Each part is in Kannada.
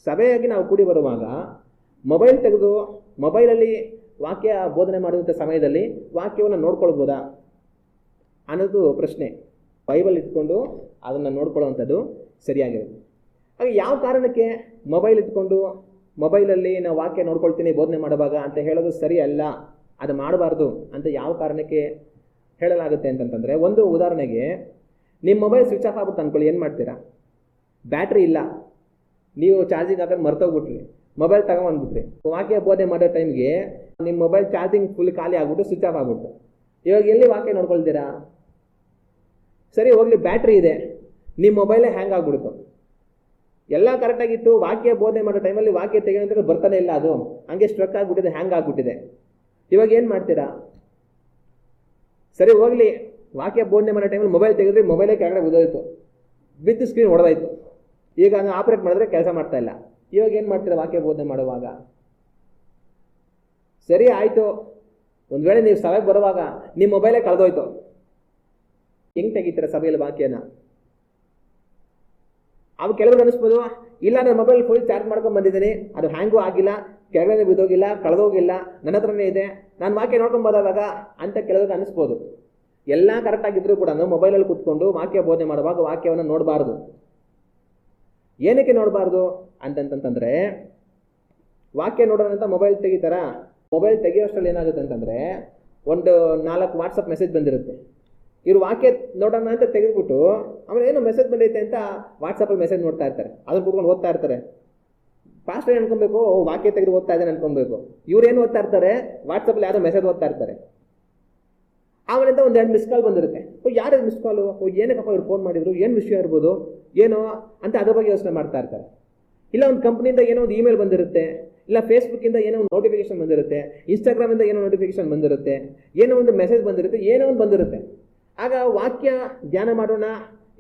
ಸಭೆಯಾಗಿ ನಾವು ಕೂಡಿ ಬರುವಾಗ ಮೊಬೈಲ್ ತೆಗೆದು ಮೊಬೈಲಲ್ಲಿ ವಾಕ್ಯ ಬೋಧನೆ ಮಾಡುವಂಥ ಸಮಯದಲ್ಲಿ ವಾಕ್ಯವನ್ನು ನೋಡ್ಕೊಳ್ಬೋದಾ ಅನ್ನೋದು ಪ್ರಶ್ನೆ. ಬೈಬಲ್ ಇಟ್ಕೊಂಡು ಅದನ್ನು ನೋಡ್ಕೊಳ್ಳುವಂಥದ್ದು ಸರಿಯಾಗಿರುತ್ತೆ. ಹಾಗೆ ಯಾವ ಕಾರಣಕ್ಕೆ ಮೊಬೈಲ್ ಇಟ್ಕೊಂಡು ಮೊಬೈಲಲ್ಲಿ ನಾವು ವಾಕ್ಯ ನೋಡ್ಕೊಳ್ತೀನಿ ಬೋಧನೆ ಮಾಡುವಾಗ ಅಂತ ಹೇಳೋದು ಸರಿ ಅಲ್ಲ, ಅದು ಮಾಡಬಾರ್ದು ಅಂತ ಯಾವ ಕಾರಣಕ್ಕೆ ಹೇಳಲಾಗುತ್ತೆ ಅಂತಂತಂದರೆ, ಒಂದು ಉದಾಹರಣೆಗೆ ನಿಮ್ಮ ಮೊಬೈಲ್ ಸ್ವಿಚ್ ಆಫ್ ಆಗ್ಬಿಟ್ಟು ಅಂದ್ಕೊಳ್ಳಿ, ಏನು ಮಾಡ್ತೀರಾ? ಬ್ಯಾಟ್ರಿ ಇಲ್ಲ, ನೀವು ಚಾರ್ಜಿಂಗ್ ಹಾಕೋದು ಮರ್ತೋಗ್ಬಿಟ್ರಿ, ಮೊಬೈಲ್ ತಗೊಂಡ್ಬಂದ್ಬಿಟ್ರಿ. ವಾಕ್ಯ ಬೋಧನೆ ಮಾಡೋ ಟೈಮ್ಗೆ ನಿಮ್ಮ ಮೊಬೈಲ್ ಚಾರ್ಜಿಂಗ್ ಫುಲ್ ಖಾಲಿ ಆಗ್ಬಿಟ್ಟು ಸ್ವಿಚ್ ಆಫ್ ಆಗ್ಬಿಟ್ಟು ಇವಾಗ ಎಲ್ಲಿ ವಾಕ್ಯ ನೋಡ್ಕೊಳ್ತೀರಾ? ಸರಿ ಹೋಗ್ಲಿ, ಬ್ಯಾಟ್ರಿ ಇದೆ, ನಿಮ್ಮ ಮೊಬೈಲೇ ಹ್ಯಾಂಗ್ ಆಗ್ಬಿಡ್ತು. ಎಲ್ಲ ಕರೆಕ್ಟಾಗಿತ್ತು, ವಾಕ್ಯ ಬೋಧನೆ ಮಾಡೋ ಟೈಮಲ್ಲಿ ವಾಕ್ಯ ತೆಗೆಯೋದ್ರೆ ಬರ್ತಾನೆ ಇಲ್ಲ, ಅದು ಹಂಗೆ ಸ್ಟ್ರಕ್ ಆಗಿಬಿಟ್ಟಿದೆ, ಹ್ಯಾಂಗ್ ಆಗ್ಬಿಟ್ಟಿದೆ. ಇವಾಗ ಏನು ಮಾಡ್ತೀರಾ? ಸರಿ ಹೋಗ್ಲಿ, ವಾಕ್ಯ ಬೋಧನೆ ಮಾಡೋ ಟೈಮಲ್ಲಿ ಮೊಬೈಲ್ ತೆಗೆದ್ರೆ ಮೊಬೈಲೇ ಕೆಳಗಡೆ ಬಿದ್ದೋಯ್ತು, ಬಿದ್ದು ಸ್ಕ್ರೀನ್ ಹೊಡೆದಾಯ್ತು. ಈಗ ನಾನು ಆಪ್ರೇಟ್ ಮಾಡಿದ್ರೆ ಕೆಲಸ ಮಾಡ್ತಾ ಇಲ್ಲ. ಇವಾಗ ಏನು ಮಾಡ್ತೀರಾ ವಾಕ್ಯ ಬೋಧನೆ ಮಾಡುವಾಗ? ಸರಿ ಆಯಿತು, ಒಂದು ವೇಳೆ ನೀವು ಸಭೆಗೆ ಬರುವಾಗ ನಿಮ್ಮ ಮೊಬೈಲೇ ಕಳೆದೋಯ್ತು, ಹೆಂಗೆ ತೆಗಿತೀರ ಸಭೆಯಲ್ಲಿ ವಾಕ್ಯನ? ಅವು ಕೆಲವರು ಅನಿಸ್ಬೋದು, ಇಲ್ಲ ನನ್ನ ಮೊಬೈಲ್ ಫುಲ್ ಚಾರ್ಜ್ ಮಾಡ್ಕೊಂಡು ಬಂದಿದ್ದೀನಿ, ಅದು ಹ್ಯಾಂಗೂ ಆಗಿಲ್ಲ, ಕೆಳಗಡೆ ಬಿದ್ದೋಗಿಲ್ಲ, ಕಳೆದೋಗಿಲ್ಲ, ನನ್ನ ಹತ್ರನೇ ಇದೆ, ನಾನು ವಾಕ್ಯ ನೋಡ್ಕೊಂಡು ಬರೋವಾಗ ಅಂತ ಕೆಲವ್ರಿಗೆ ಅನಿಸ್ಬೋದು. ಎಲ್ಲ ಕರೆಕ್ಟಾಗಿದ್ದರೂ ಕೂಡ ಮೊಬೈಲಲ್ಲಿ ಕೂತ್ಕೊಂಡು ವಾಕ್ಯ ಬೋಧನೆ ಮಾಡುವಾಗ ವಾಕ್ಯವನ್ನು ನೋಡಬಾರ್ದು. ಏನಕ್ಕೆ ನೋಡಬಾರ್ದು ಅಂತಂತಂದರೆ, ವಾಕ್ಯ ನೋಡೋಣ ಅಂತ ಮೊಬೈಲ್ ತೆಗಿತಾರ, ಮೊಬೈಲ್ ತೆಗಿಯೋಷ್ಟರಲ್ಲಿ ಏನಾಗುತ್ತೆ ಅಂತಂದರೆ ಒಂದು 4 ವಾಟ್ಸಪ್ ಮೆಸೇಜ್ ಬಂದಿರುತ್ತೆ. ಇವರು ವಾಕ್ಯ ನೋಡೋಣ ಅಂತ ತೆಗೆದುಬಿಟ್ಟು ಆಮೇಲೆ ಏನೋ ಮೆಸೇಜ್ ಬಂದೈತೆ ಅಂತ ವಾಟ್ಸಪ್ಪಲ್ಲಿ ಮೆಸೇಜ್ ನೋಡ್ತಾ ಇರ್ತಾರೆ, ಅದನ್ನು ಕೂತ್ಕೊಂಡು ಓದ್ತಾ ಇರ್ತಾರೆ. ಪಾಸ್ಟ್ ಏನು ಅನ್ಕೊಬೇಕು, ವಾಕ್ಯ ತೆಗೆದು ಓದ್ತಾ ಇದ್ದಾನೆ ಅನ್ಕೊಬೇಕು. ಇವ್ರೇನು ಓದ್ತಾ ಇರ್ತಾರೆ, ವಾಟ್ಸಪ್ಪಲ್ಲಿ ಯಾರೋ ಮೆಸೇಜ್ ಓದ್ತಾ ಇರ್ತಾರೆ. ಆಮೇಲಿಂದ ಒಂದು 2 ಮಿಸ್ ಕಾಲ್ ಬಂದಿರುತ್ತೆ. ಯಾರು ಮಿಸ್ ಕಾಲು, ಏನಕ್ಕಪ್ಪ ಇವ್ರು ಫೋನ್ ಮಾಡಿದ್ರು, ಏನು ವಿಷಯ ಇರ್ಬೋದು ಏನೋ ಅಂತ ಅದ್ರ ಬಗ್ಗೆ ಯೋಚನೆ ಮಾಡ್ತಾ ಇರ್ತಾರೆ. ಇಲ್ಲ ಒಂದು ಕಂಪ್ನಿಯಿಂದ ಏನೋ ಒಂದು ಇಮೇಲ್ ಬಂದಿರುತ್ತೆ, ಇಲ್ಲ ಫೇಸ್ಬುಕ್ಕಿಂದ ಏನೋ ಒಂದು ನೋಟಿಫಿಕೇಶನ್ ಬಂದಿರುತ್ತೆ, ಇನ್ಸ್ಟಾಗ್ರಾಮಿಂದ ಏನೋ ನೋಟಿಫಿಕೇಶನ್ ಬಂದಿರುತ್ತೆ, ಏನೋ ಒಂದು ಮೆಸೇಜ್ ಬಂದಿರುತ್ತೆ, ಏನೋ ಒಂದು ಬಂದಿರುತ್ತೆ. ಆಗ ವಾಕ್ಯ ಧ್ಯಾನ ಮಾಡೋಣ,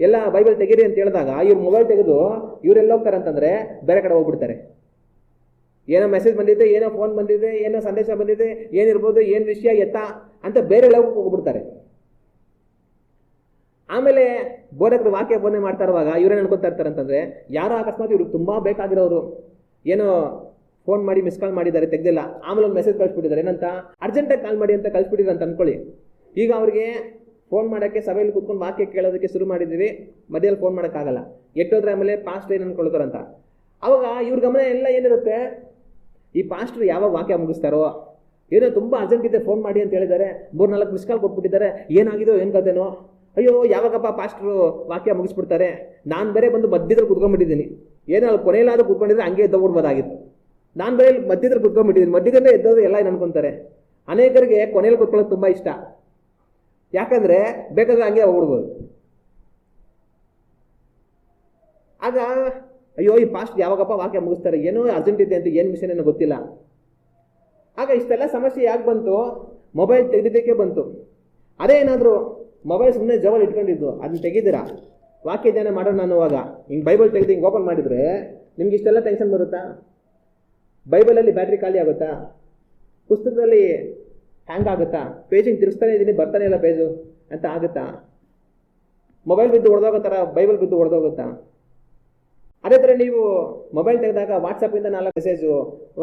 ಎಲ್ಲ ಬೈಬಲ್ ತೆಗೀರಿ ಅಂತ ಹೇಳಿದಾಗ ಇವ್ರು ಮೊಬೈಲ್ ತೆಗೆದು ಇವರೆಲ್ಲ ಹೋಗ್ತಾರೆ ಅಂತಂದರೆ ಬೇರೆ ಕಡೆ ಹೋಗ್ಬಿಡ್ತಾರೆ. ಏನೋ ಮೆಸೇಜ್ ಬಂದಿದೆ, ಏನೋ ಫೋನ್ ಬಂದಿದೆ, ಏನೋ ಸಂದೇಶ ಬಂದಿದೆ, ಏನಿರ್ಬೋದು, ಏನು ವಿಷಯ ಎತ್ತ ಅಂತ ಬೇರೆ ಲೋಕಕ್ಕೆ ಹೋಗ್ಬಿಡ್ತಾರೆ. ಆಮೇಲೆ ಬೋಧಕರು ವಾಕ್ಯ ಬೋಧನೆ ಮಾಡ್ತಾ ಇರುವಾಗ ಇವ್ರೇನು ಅನ್ಕೊತಾ ಇರ್ತಾರೆ ಅಂತಂದರೆ, ಯಾರೋ ಅಕಸ್ಮಾತ್ ಇವ್ರಿಗೆ ತುಂಬ ಬೇಕಾಗಿರೋರು ಏನೋ ಫೋನ್ ಮಾಡಿ ಮಿಸ್ ಕಾಲ್ ಮಾಡಿದ್ದಾರೆ, ತೆಗೆದಿಲ್ಲ, ಆಮೇಲೆ ಒಂದು ಮೆಸೇಜ್ ಕಳಿಸ್ಬಿಟ್ಟಿದ್ದಾರೆ, ಏನಂತ ಅರ್ಜೆಂಟಾಗಿ ಕಾಲ್ ಮಾಡಿ ಅಂತ ಕಳಿಸ್ಬಿಟ್ಟಿದ್ರು ಅಂತ ಅಂದ್ಕೊಳ್ಳಿ. ಈಗ ಅವ್ರಿಗೆ ಫೋನ್ ಮಾಡೋಕ್ಕೆ ಸಭೆಯಲ್ಲಿ ಕೂತ್ಕೊಂಡು ವಾಕ್ಯ ಕೇಳೋದಕ್ಕೆ ಶುರು ಮಾಡಿದ್ದೀವಿ, ಮಧ್ಯದಲ್ಲಿ ಫೋನ್ ಮಾಡೋಕ್ಕಾಗಲ್ಲ, ಎಟ್ಟೋದ್ರೆ ಆಮೇಲೆ ಪಾಸ್ಟ್ ಏನು ಅಂದ್ಕೊಳ್ತಾರಂತ. ಅವಾಗ ಇವ್ರ ಗಮನ ಎಲ್ಲ ಏನಿರುತ್ತೆ, ಈ ಪಾಸ್ಟ್ರು ಯಾವಾಗ ವಾಕ್ಯ ಮುಗಿಸ್ತಾರೋ, ಏನೋ ತುಂಬ ಅರ್ಜೆಂಟ್ ಇದೆ ಫೋನ್ ಮಾಡಿ ಅಂತ ಹೇಳಿದ್ದಾರೆ, 3-4 ಮಿಸ್ ಕಾಲ್ ಕೊಟ್ಬಿಟ್ಟಿದ್ದಾರೆ, ಏನಾಗಿದೋ ಏನು ಕಥೆನೋ, ಅಯ್ಯೋ ಯಾವಾಗಪ್ಪ ಪಾಸ್ಟ್ರು ವಾಕ್ಯ ಮುಗಿಸ್ಬಿಡ್ತಾರೆ, ನಾನು ಬೇರೆ ಬಂದು ಮಧ್ಯದಲ್ಲಿ ಕುತ್ಕೊಂಡ್ಬಿಟ್ಟಿದ್ದೀನಿ, ಏನೋ ಅಲ್ಲಿ ಕೊನೆಯಲ್ಲಾದರೂ ಕೂತ್ಕೊಂಡಿದ್ರೆ ಹಂಗೆ ಎದ್ದೋಗ್ಬಿಡ್ಬೋದಾಗಿತ್ತು, ನಾನು ಬೇರೆ ಮಧ್ಯದಲ್ಲಿ ಕುತ್ಕೊಂಡ್ಬಿಟ್ಟಿದ್ದೀನಿ, ಮಧ್ಯದಲ್ಲೇ ಎದ್ದೋದು ಎಲ್ಲ ಏನು ಅನ್ಕೊತಾರೆ. ಅನೇಕರಿಗೆ ಕೊನೆಯಲ್ಲಿ ಕೂತ್ಕೊಳ್ಳೋದು ತುಂಬ ಇಷ್ಟ, ಯಾಕಂದರೆ ಬೇಕಾದ್ರೆ ಹಂಗೆ ಹೋಗ್ಬಿಡ್ಬೋದು. ಆಗ ಅಯ್ಯೋ ಈ ಪಾಸ್ಟ್ ಯಾವಾಗಪ್ಪ ವಾಕ್ಯ ಮುಗಿಸ್ತಾರೆ, ಏನೋ ಅರ್ಜೆಂಟ್ ಇದೆ ಅಂತ, ಏನು ಮಿಷನ್ ಏನೋ ಗೊತ್ತಿಲ್ಲ. ಆಗ ಇಷ್ಟೆಲ್ಲ ಸಮಸ್ಯೆ ಯಾಕೆ ಬಂತು? ಮೊಬೈಲ್ ತೆಗೆದಿದ್ದಕ್ಕೆ ಬಂತು. ಅದೇ ಏನಾದರೂ ಮೊಬೈಲ್ ಸುಮ್ಮನೆ ಜವಲ್ ಇಟ್ಕೊಂಡಿದ್ದು ಅದನ್ನ ತೆಗಿದ್ದೀರಾ, ವಾಕ್ಯ ಧ್ಯಾನ ಮಾಡೋಣ ಅನ್ನುವಾಗ ಹಿಂಗೆ ಬೈಬಲ್ ತೆಗೆದು ಹಿಂಗೆ ಓಪನ್ ಮಾಡಿದರೆ ನಿಮ್ಗೆ ಇಷ್ಟೆಲ್ಲ ಟೆನ್ಷನ್ ಬರುತ್ತಾ? ಬೈಬಲಲ್ಲಿ ಬ್ಯಾಟ್ರಿ ಖಾಲಿ ಆಗುತ್ತಾ? ಪುಸ್ತಕದಲ್ಲಿ ಹ್ಯಾಂಗ್ ಆಗುತ್ತಾ? ಪೇಜಿಂಗ್ ತಿರ್ಸ್ತಾನೆ ಇದ್ದೀನಿ ಬರ್ತಾನೆ ಇಲ್ಲ ಪೇಜು ಅಂತ ಆಗುತ್ತಾ? ಮೊಬೈಲ್ ಬಿದ್ದು ಹೊಡೆದೋಗೋ ಥರ ಬೈಬಲ್ ಬಿದ್ದು ಹೊಡೆದೋಗುತ್ತಾ? ಅದೇ ಥರ ನೀವು ಮೊಬೈಲ್ ತೆಗೆದಾಗ ವಾಟ್ಸಪ್ಪಿಂದ 4 ಮೆಸೇಜು,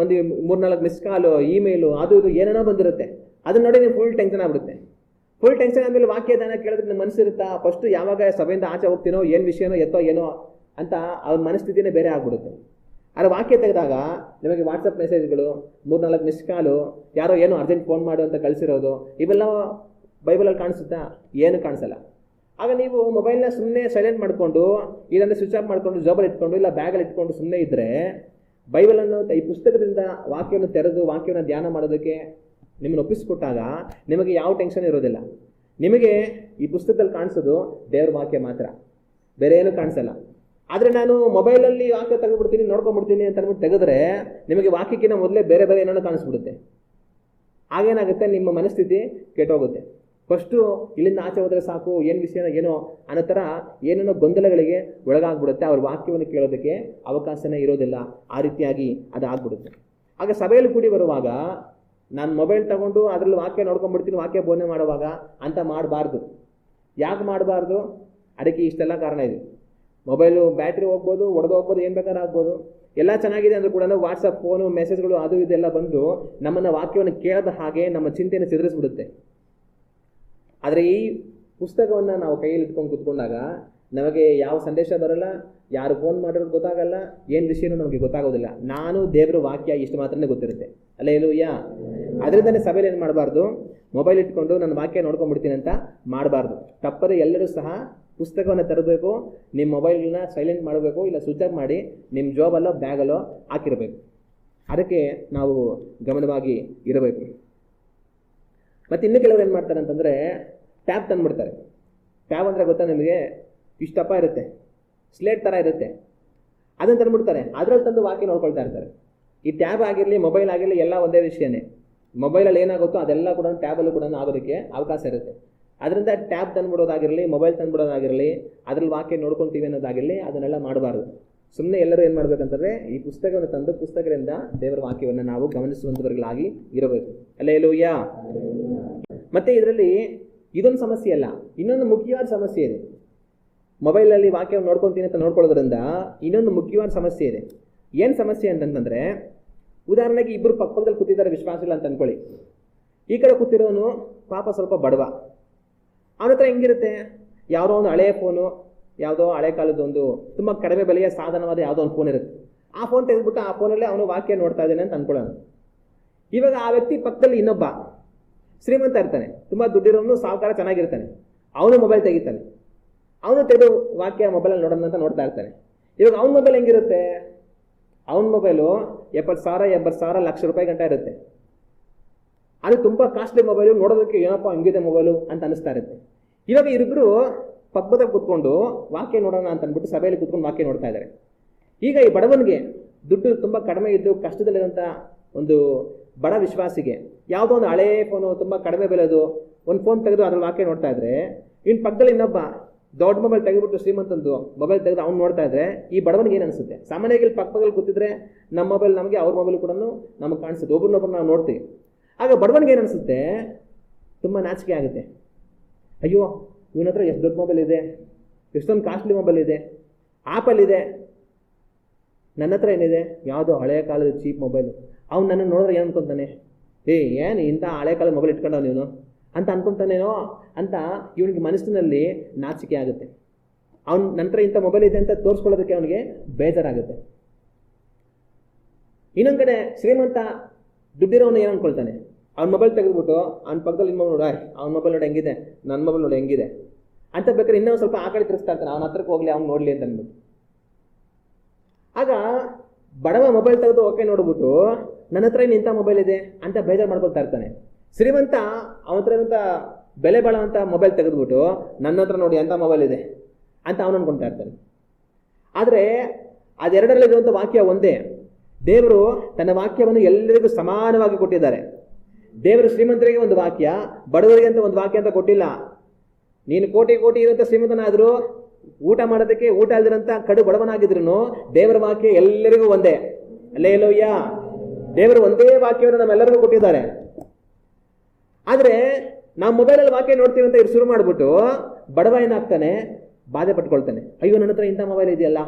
ಒಂದು 3-4 ಮಿಸ್ ಕಾಲು, ಇಮೇಲು, ಅದು ಇದು ಏನೇನೋ ಬಂದಿರುತ್ತೆ. ಅದನ್ನ ನೋಡಿ ನೀವು ಫುಲ್ ಟೆನ್ಷನ್ ಆಗ್ಬಿಡುತ್ತೆ. ಫುಲ್ ಟೆನ್ಷನ್ ಆದಮೇಲೆ ವಾಕ್ಯ ದಾನ ಕೇಳೋದಕ್ಕೆ ನಿಮ್ಮ ಮನಸ್ಸಿರುತ್ತಾ? ಫಸ್ಟು ಯಾವಾಗ ಸಭೆಯಿಂದ ಆಚೆ ಹೋಗ್ತೀನೋ, ಏನು ವಿಷಯನೋ ಎತ್ತೋ ಏನೋ ಅಂತ ಅವ್ರ ಮನಸ್ಥಿತಿನೇ ಬೇರೆ ಆಗ್ಬಿಡುತ್ತೆ. ಆದರೆ ವಾಕ್ಯ ತೆಗೆದಾಗ ನಿಮಗೆ ವಾಟ್ಸಪ್ ಮೆಸೇಜ್ಗಳು, 3-4 ಮಿಸ್ ಕಾಲು, ಯಾರೋ ಏನೋ ಅರ್ಜೆಂಟ್ ಫೋನ್ ಮಾಡು ಅಂತ ಕಳಿಸಿರೋದು, ಇವೆಲ್ಲ ಬೈಬಲಲ್ಲಿ ಕಾಣಿಸುತ್ತಾ? ಏನು ಕಾಣಿಸಲ್ಲ. ಆಗ ನೀವು ಮೊಬೈಲ್ನ ಸುಮ್ಮನೆ ಸೈಲೆಂಟ್ ಮಾಡಿಕೊಂಡು, ಇಲ್ಲಾಂದರೆ ಸ್ವಿಚ್ ಆಫ್ ಮಾಡಿಕೊಂಡು ಜೋಬಲ್ಲಿ ಇಟ್ಕೊಂಡು, ಇಲ್ಲ ಬ್ಯಾಗಲ್ಲಿ ಇಟ್ಕೊಂಡು ಸುಮ್ಮನೆ ಇದ್ದರೆ, ಬೈಬಲನ್ನು ಈ ಪುಸ್ತಕದಿಂದ ವಾಕ್ಯವನ್ನು ತೆರೆದು ವಾಕ್ಯವನ್ನು ಧ್ಯಾನ ಮಾಡೋದಕ್ಕೆ ನಿಮ್ಮನ್ನು ಒಪ್ಪಿಸ್ಕೊಟ್ಟಾಗ ನಿಮಗೆ ಯಾವ ಟೆನ್ಷನ್ ಇರೋದಿಲ್ಲ. ನಿಮಗೆ ಈ ಪುಸ್ತಕದಲ್ಲಿ ಕಾಣಿಸೋದು ದೇವ್ರ ವಾಕ್ಯ ಮಾತ್ರ, ಬೇರೆ ಏನೂ ಕಾಣಿಸಲ್ಲ. ಆದರೆ ನಾನು ಮೊಬೈಲಲ್ಲಿ ವಾಕ್ಯ ತೆಗೆದುಬಿಡ್ತೀನಿ, ನೋಡ್ಕೊಂಡ್ಬಿಡ್ತೀನಿ ಅಂತ ಅಂದ್ಬಿಟ್ಟು ತೆಗೆದ್ರೆ ನಿಮಗೆ ವಾಕ್ಯಕ್ಕಿಂತ ಮೊದಲೇ ಬೇರೆ ಬೇರೆ ಏನೋ ಕಾಣಿಸ್ಬಿಡುತ್ತೆ. ಆಗೇನಾಗುತ್ತೆ, ನಿಮ್ಮ ಮನಸ್ಥಿತಿ ಕೆಟ್ಟೋಗುತ್ತೆ. ಫಸ್ಟು ಇಲ್ಲಿಂದ ಆಚೆ ಹೋದರೆ ಸಾಕು, ಏನು ವಿಷಯನೋ ಏನೋ ಅನ್ನೋ ಥರ ಏನೇನೋ ಗೊಂದಲಗಳಿಗೆ ಒಳಗಾಗ್ಬಿಡುತ್ತೆ. ಅವ್ರ ವಾಕ್ಯವನ್ನು ಕೇಳೋದಕ್ಕೆ ಅವಕಾಶನೇ ಇರೋದಿಲ್ಲ. ಆ ರೀತಿಯಾಗಿ ಅದು ಆಗ್ಬಿಡುತ್ತೆ. ಆಗ ಸಭೆಯಲ್ಲಿ ಕೂಡಿ ಬರುವಾಗ ನಾನು ಮೊಬೈಲ್ ತಗೊಂಡು ಅದರಲ್ಲಿ ವಾಕ್ಯ ನೋಡ್ಕೊಂಡ್ಬಿಡ್ತೀನಿ, ವಾಕ್ಯ ಬೋಧನೆ ಮಾಡುವಾಗ ಅಂತ ಮಾಡಬಾರ್ದು. ಯಾಕೆ ಮಾಡಬಾರ್ದು? ಅದಕ್ಕೆ ಇಷ್ಟೆಲ್ಲ ಕಾರಣ ಇದೆ. ಮೊಬೈಲು ಬ್ಯಾಟ್ರಿ ಹೋಗ್ಬೋದು, ಒಡೆದು ಹೋಗ್ಬೋದು, ಏನು ಬೇಕಾದ್ರೂ ಆಗ್ಬೋದು. ಎಲ್ಲ ಚೆನ್ನಾಗಿದೆ ಅಂದ್ರೂ ಕೂಡ ವಾಟ್ಸಪ್ ಫೋನು ಮೆಸೇಜ್ಗಳು ಅದು ಇದೆಲ್ಲ ಬಂದು ನಮ್ಮನ್ನು ವಾಕ್ಯವನ್ನು ಕೇಳದ ಹಾಗೆ ನಮ್ಮ ಚಿಂತೆಯನ್ನು ಸಿದರಿಸ್ಬಿಡುತ್ತೆ. ಆದರೆ ಈ ಪುಸ್ತಕವನ್ನು ನಾವು ಕೈಯಲ್ಲಿ ಇಟ್ಕೊಂಡು ಕೂತ್ಕೊಂಡಾಗ ನಮಗೆ ಯಾವ ಸಂದೇಶ ಬರಲ್ಲ, ಯಾರು ಫೋನ್ ಮಾಡಿರೋದು ಗೊತ್ತಾಗಲ್ಲ, ಏನು ವಿಷಯನೂ ನಮಗೆ ಗೊತ್ತಾಗೋದಿಲ್ಲ. ನಾನು ದೇವರ ವಾಕ್ಯ ಇಷ್ಟು ಮಾತ್ರನೇ ಗೊತ್ತಿರುತ್ತೆ. ಅಲ್ಲೇಲೂಯ್ಯ. ಅದರಿಂದನೇ ಸಭೆಯಲ್ಲಿ ಏನು ಮಾಡಬಾರ್ದು, ಮೊಬೈಲ್ ಇಟ್ಕೊಂಡು ನನ್ನ ವಾಕ್ಯ ನೋಡ್ಕೊಂಡ್ಬಿಡ್ತೀನಿ ಅಂತ ಮಾಡಬಾರ್ದು. ತಪ್ಪದೆ ಎಲ್ಲರೂ ಸಹ ಪುಸ್ತಕವನ್ನು ತರಬೇಕು, ನಿಮ್ಮ ಮೊಬೈಲ್ನ ಸೈಲೆಂಟ್ ಮಾಡಬೇಕು, ಇಲ್ಲ ಸ್ವಿಚ್ ಆಫ್ ಮಾಡಿ ನಿಮ್ಮ ಜಾಬಲ್ಲೋ ಬ್ಯಾಗಲ್ಲೋ ಹಾಕಿರಬೇಕು. ಅದಕ್ಕೆ ನಾವು ಗಮನವಾಗಿ ಇರಬೇಕು. ಮತ್ತು ಇನ್ನು ಕೆಲವರು ಏನು ಮಾಡ್ತಾರೆ ಅಂತಂದರೆ ಟ್ಯಾಬ್ ತಂದುಬಿಡ್ತಾರೆ. ಟ್ಯಾಬ್ ಅಂದರೆ ಗೊತ್ತಾ ನಿಮಗೆ, ಇಷ್ಟಪ್ಪ ಇರುತ್ತೆ, ಸ್ಲೇಟ್ ಥರ ಇರುತ್ತೆ, ಅದನ್ನು ತಂದುಬಿಡ್ತಾರೆ. ಅದರಲ್ಲಿ ತಂದು ವಾಕ್ಯ ನೋಡ್ಕೊಳ್ತಾ ಇರ್ತಾರೆ. ಈ ಟ್ಯಾಬ್ ಆಗಿರಲಿ ಮೊಬೈಲ್ ಆಗಿರಲಿ ಎಲ್ಲ ಒಂದೇ ವಿಷಯನೇ. ಮೊಬೈಲಲ್ಲಿ ಏನಾಗುತ್ತೋ ಅದೆಲ್ಲ ಕೂಡ ಟ್ಯಾಬಲ್ಲೂ ಕೂಡ ಆಗೋದಕ್ಕೆ ಅವಕಾಶ ಇರುತ್ತೆ. ಅದರಿಂದ ಟ್ಯಾಬ್ ತಂದುಬಿಡೋದಾಗಿರಲಿ, ಮೊಬೈಲ್ ತಂದುಬಿಡೋದಾಗಿರಲಿ, ಅದರಲ್ಲಿ ವಾಕ್ಯ ನೋಡ್ಕೊಳ್ತೀವಿ ಅನ್ನೋದಾಗಿರಲಿ, ಅದನ್ನೆಲ್ಲ ಮಾಡಬಾರ್ದು. ಸುಮ್ಮನೆ ಎಲ್ಲರೂ ಏನು ಮಾಡಬೇಕಂತಂದರೆ ಈ ಪುಸ್ತಕವನ್ನು ತಂದು ಪುಸ್ತಕದಿಂದ ದೇವರ ವಾಕ್ಯವನ್ನು ನಾವು ಗಮನಿಸುವಂಥವர்களಾಗಿ ಇರಬೇಕು. ಅಲ್ಲೇಲೂಯ್ಯ. ಮತ್ತು ಇದರಲ್ಲಿ ಇದೊಂದು ಸಮಸ್ಯೆ ಅಲ್ಲ, ಇನ್ನೊಂದು ಮುಖ್ಯವಾದ ಸಮಸ್ಯೆ ಇದೆ. ಮೊಬೈಲಲ್ಲಿ ವಾಕ್ಯವನ್ನು ನೋಡ್ಕೊತೀನಿ ಅಂತ ನೋಡ್ಕೊಳ್ಳೋದ್ರಿಂದ ಇನ್ನೊಂದು ಮುಖ್ಯವಾದ ಸಮಸ್ಯೆ ಇದೆ. ಏನು ಸಮಸ್ಯೆ ಅಂತಂತಂದರೆ, ಉದಾಹರಣೆಗೆ ಇಬ್ಬರು ಪಕ್ಕದಲ್ಲಿ ಕೂತಿದ್ದಾರೆ ವಿಶ್ವಾಸಿಲ್ಲ ಅಂತ ಅಂದ್ಕೊಳ್ಳಿ. ಈ ಕಡೆ ಕೂತಿರೋನು ಪಾಪ ಸ್ವಲ್ಪ ಬಡವ. ಅವನ ಹತ್ರ ಹೆಂಗಿರುತ್ತೆ, ಯಾವುದೋ ಒಂದು ಹಳೆಯ ಫೋನು, ಯಾವುದೋ ಹಳೆ ಕಾಲದೊಂದು ತುಂಬ ಕಡಿಮೆ ಬೆಲೆಯ ಸಾಧನವಾದ ಯಾವುದೋ ಒಂದು ಫೋನ್ ಇರುತ್ತೆ. ಆ ಫೋನ್ ತೆಗೆದುಬಿಟ್ಟು ಆ ಫೋನಲ್ಲೇ ಅವನು ವಾಕ್ಯ ನೋಡ್ತಾ ಇದ್ದಾನೆ ಅಂತ ಅಂದ್ಕೊಳ್ಳೋಣ. ಇವಾಗ ಆ ವ್ಯಕ್ತಿ ಪಕ್ಕದಲ್ಲಿ ಇನ್ನೊಬ್ಬ ಶ್ರೀಮಂತ ಇರ್ತಾನೆ, ತುಂಬ ದುಡ್ಡಿರೋನು, ಸಾಹುಕಾರ ಚೆನ್ನಾಗಿರ್ತಾನೆ. ಅವನು ಮೊಬೈಲ್ ತೆಗಿತಾನೆ, ಅವನು ತೆಗೆದು ವಾಕ್ಯ ಮೊಬೈಲಲ್ಲಿ ನೋಡೋಣ ಅಂತ ನೋಡ್ತಾ ಇರ್ತಾನೆ. ಇವಾಗ ಅವನ ಮೊಬೈಲ್ ಹೆಂಗಿರುತ್ತೆ, ಅವನ ಮೊಬೈಲು 70,000 80,000 ಲಕ್ಷ ರೂಪಾಯಿ ಗಂಟ ಇರುತ್ತೆ. ಅದು ತುಂಬ ಕಾಸ್ಟ್ಲಿ ಮೊಬೈಲು, ನೋಡೋದಕ್ಕೆ ಏನಪ್ಪ ಹಂಗಿದೆ ಮೊಬೈಲು ಅಂತ ಅನಿಸ್ತಾ ಇರುತ್ತೆ. ಇವಾಗ ಇವರಿಬ್ಬರು ಪಕ್ಕದಲ್ಲಿ ಕೂತ್ಕೊಂಡು ವಾಕ್ಯ ನೋಡೋಣ ಅಂತ ಅಂದ್ಬಿಟ್ಟು ಸಭೆಯಲ್ಲಿ ಕೂತ್ಕೊಂಡು ವಾಕ್ಯ ನೋಡ್ತಾ ಇದ್ದಾರೆ. ಈಗ ಈ ಬಡವನಿಗೆ ದುಡ್ಡು ತುಂಬ ಕಡಿಮೆ ಇದ್ದು ಕಷ್ಟದಲ್ಲಿರೋಂಥ ಒಂದು ಬಡ ವಿಶ್ವಾಸಿಗೆ ಯಾವುದೋ ಒಂದು ಹಳೇ ಫೋನು, ತುಂಬ ಕಡಿಮೆ ಬೆಲೆದು ಒಂದು ಫೋನ್ ತೆಗೆದು ಅದ್ರಲ್ಲಿ ವಾಕ್ಯ ನೋಡ್ತಾ ಇದ್ರೆ, ಇನ್ನು ಪಕ್ಕದಲ್ಲಿ ಇನ್ನೊಬ್ಬ ದೊಡ್ಡ ಮೊಬೈಲ್ ತೆಗೆದುಬಿಟ್ಟು ಶ್ರೀಮಂತಂದು ಮೊಬೈಲ್ ತೆಗೆದು ಅವ್ನು ನೋಡ್ತಾ ಇದ್ರೆ ಈ ಬಡವನಿಗೆ ಏನು ಅನಿಸುತ್ತೆ? ಸಾಮಾನ್ಯವಾಗಿ ಪಕ್ಕದಲ್ಲಿ ಕೂತಿದ್ರೆ ನಮ್ಮ ಮೊಬೈಲ್ ನಮಗೆ, ಅವ್ರ ಮೊಬೈಲ್ ಕೂಡ ನಮಗೆ ಕಾಣಿಸುತ್ತೆ, ಒಬ್ಬರನ್ನೊಬ್ಬರು ನಾವು ನೋಡ್ತೀವಿ. ಆಗ ಬಡವನಿಗೆ ಏನು ಅನಿಸುತ್ತೆ? ತುಂಬ ನಾಚಿಕೆ ಆಗುತ್ತೆ. ಅಯ್ಯೋ, ಇವನ ಹತ್ರ ಎಷ್ಟು ದೊಡ್ಡ ಮೊಬೈಲ್ ಇದೆ, ಎಷ್ಟೊಂದು ಕಾಸ್ಟ್ಲಿ ಮೊಬೈಲ್ ಇದೆ, ಆಪಲ್ ಇದೆ, ನನ್ನ ಹತ್ರ ಏನಿದೆ ಯಾವುದೋ ಹಳೆಯ ಕಾಲದ ಚೀಪ್ ಮೊಬೈಲು. ಅವ್ನು ನನ್ನ ನೋಡಿದ್ರೆ ಏನು ಅನ್ಕೊತಾನೆ, ಏನು ಇಂಥ ಹಳೆ ಕಾಲದ ಮೊಬೈಲ್ ಇಟ್ಕೊಂಡವ್ ನೀನು ಅಂತ ಅನ್ಕೊತಾನೇನೋ ಅಂತ ಇವನಿಗೆ ಮನಸ್ಸಿನಲ್ಲಿ ನಾಚಿಕೆ ಆಗುತ್ತೆ. ಅವ್ನು ನಂತರ ಇಂಥ ಮೊಬೈಲ್ ಇದೆ ಅಂತ ತೋರಿಸ್ಕೊಳ್ಳೋದಕ್ಕೆ ಅವನಿಗೆ ಬೇಜಾರಾಗುತ್ತೆ. ಇನ್ನೊಂದು ಕಡೆ ಶ್ರೀಮಂತ ದುಡ್ಡಿರೋನು ಏನು ಅನ್ಕೊಳ್ತಾನೆ, ಅವ್ನ ಮೊಬೈಲ್ ತೆಗೆದುಬಿಟ್ಟು ಅವ್ನ ಪಕ್ಕದಲ್ಲಿ ಇನ್ನೊಬ್ಬ ನೋಡ, ಅವ್ನ ಮೊಬೈಲ್ ನೋಡಿ ಹೆಂಗಿದೆ, ನನ್ನ ಮೊಬೈಲ್ ನೋಡಿ ಹೆಂಗಿದೆ ಅಂತ ಬೇಕಾದ್ರೆ ಇನ್ನೊಂದು ಸ್ವಲ್ಪ ಆ ಕಡೆ ತಿರ್ಸ್ತಾ ಇರ್ತಾನೆ, ಅವನ ಹತ್ರಕ್ಕೆ ಹೋಗ್ಲಿ, ಅವ್ನು ನೋಡಲಿ ಅಂತ ಅಂದ್ಬಿಟ್ಟು. ಆಗ ಬಡವ ಮೊಬೈಲ್ ತೆಗೆದು ಓಕೆ ನೋಡ್ಬಿಟ್ಟು ನನ್ನ ಹತ್ರ ಇಂಥ ಮೊಬೈಲ್ ಇದೆ ಅಂತ ಬೇಜಾರು ಮಾಡ್ಕೊಳ್ತಾ ಇರ್ತಾನೆ. ಶ್ರೀಮಂತ ಅವನ ಹತ್ರ ಇರುವಂಥ ಬೆಲೆ ಬಾಳುವಂಥ ಮೊಬೈಲ್ ತೆಗೆದುಬಿಟ್ಟು ನನ್ನ ಹತ್ರ ನೋಡಿ ಎಂಥ ಮೊಬೈಲ್ ಇದೆ ಅಂತ ಅವನು ಅನ್ಕೊಳ್ತಾ ಇರ್ತಾನೆ. ಆದರೆ ಅದೆರಡರಲ್ಲಿರುವಂಥ ವಾಕ್ಯ ಒಂದೇ. ದೇವರು ತನ್ನ ವಾಕ್ಯವನ್ನು ಎಲ್ಲರಿಗೂ ಸಮಾನವಾಗಿ ಕೊಟ್ಟಿದ್ದಾರೆ. ದೇವರು ಶ್ರೀಮಂತರಿಗೆ ಒಂದು ವಾಕ್ಯ, ಬಡವರಿಗೆ ಅಂತ ಒಂದು ವಾಕ್ಯ ಅಂತ ಕೊಟ್ಟಿಲ್ಲ. ನೀನು ಕೋಟಿ ಕೋಟಿ ಇರುವಂಥ ಶ್ರೀಮಂತನಾದರೂ ಊಟ ಮಾಡೋದಕ್ಕೆ ಊಟ ಅಲ್ದಿರಂಥ ಕಡು ಬಡವನಾಗಿದ್ರು ದೇವರ ವಾಕ್ಯ ಎಲ್ಲರಿಗೂ ಒಂದೇ. ಹಲ್ಲೆಲೂಯಾ. ದೇವರು ಒಂದೇ ವಾಕ್ಯವನ್ನು ನಮ್ಮೆಲ್ಲರಿಗೂ ಕೊಟ್ಟಿದ್ದಾರೆ. ಆದರೆ ನಾವು ಮೊಬೈಲಲ್ಲಿ ವಾಕ್ಯ ನೋಡ್ತೀವಿ ಅಂತ ಇವ್ರು ಶುರು ಮಾಡಿಬಿಟ್ಟು ಬಡವ ಏನಾಗ್ತಾನೆ, ಬಾಧೆ ಪಟ್ಕೊಳ್ತಾನೆ. ಅಯ್ಯೋ, ನನ್ನ ಹತ್ರ ಇಂಥ ಮೊಬೈಲ್ ಇದೆಯಲ್ಲ.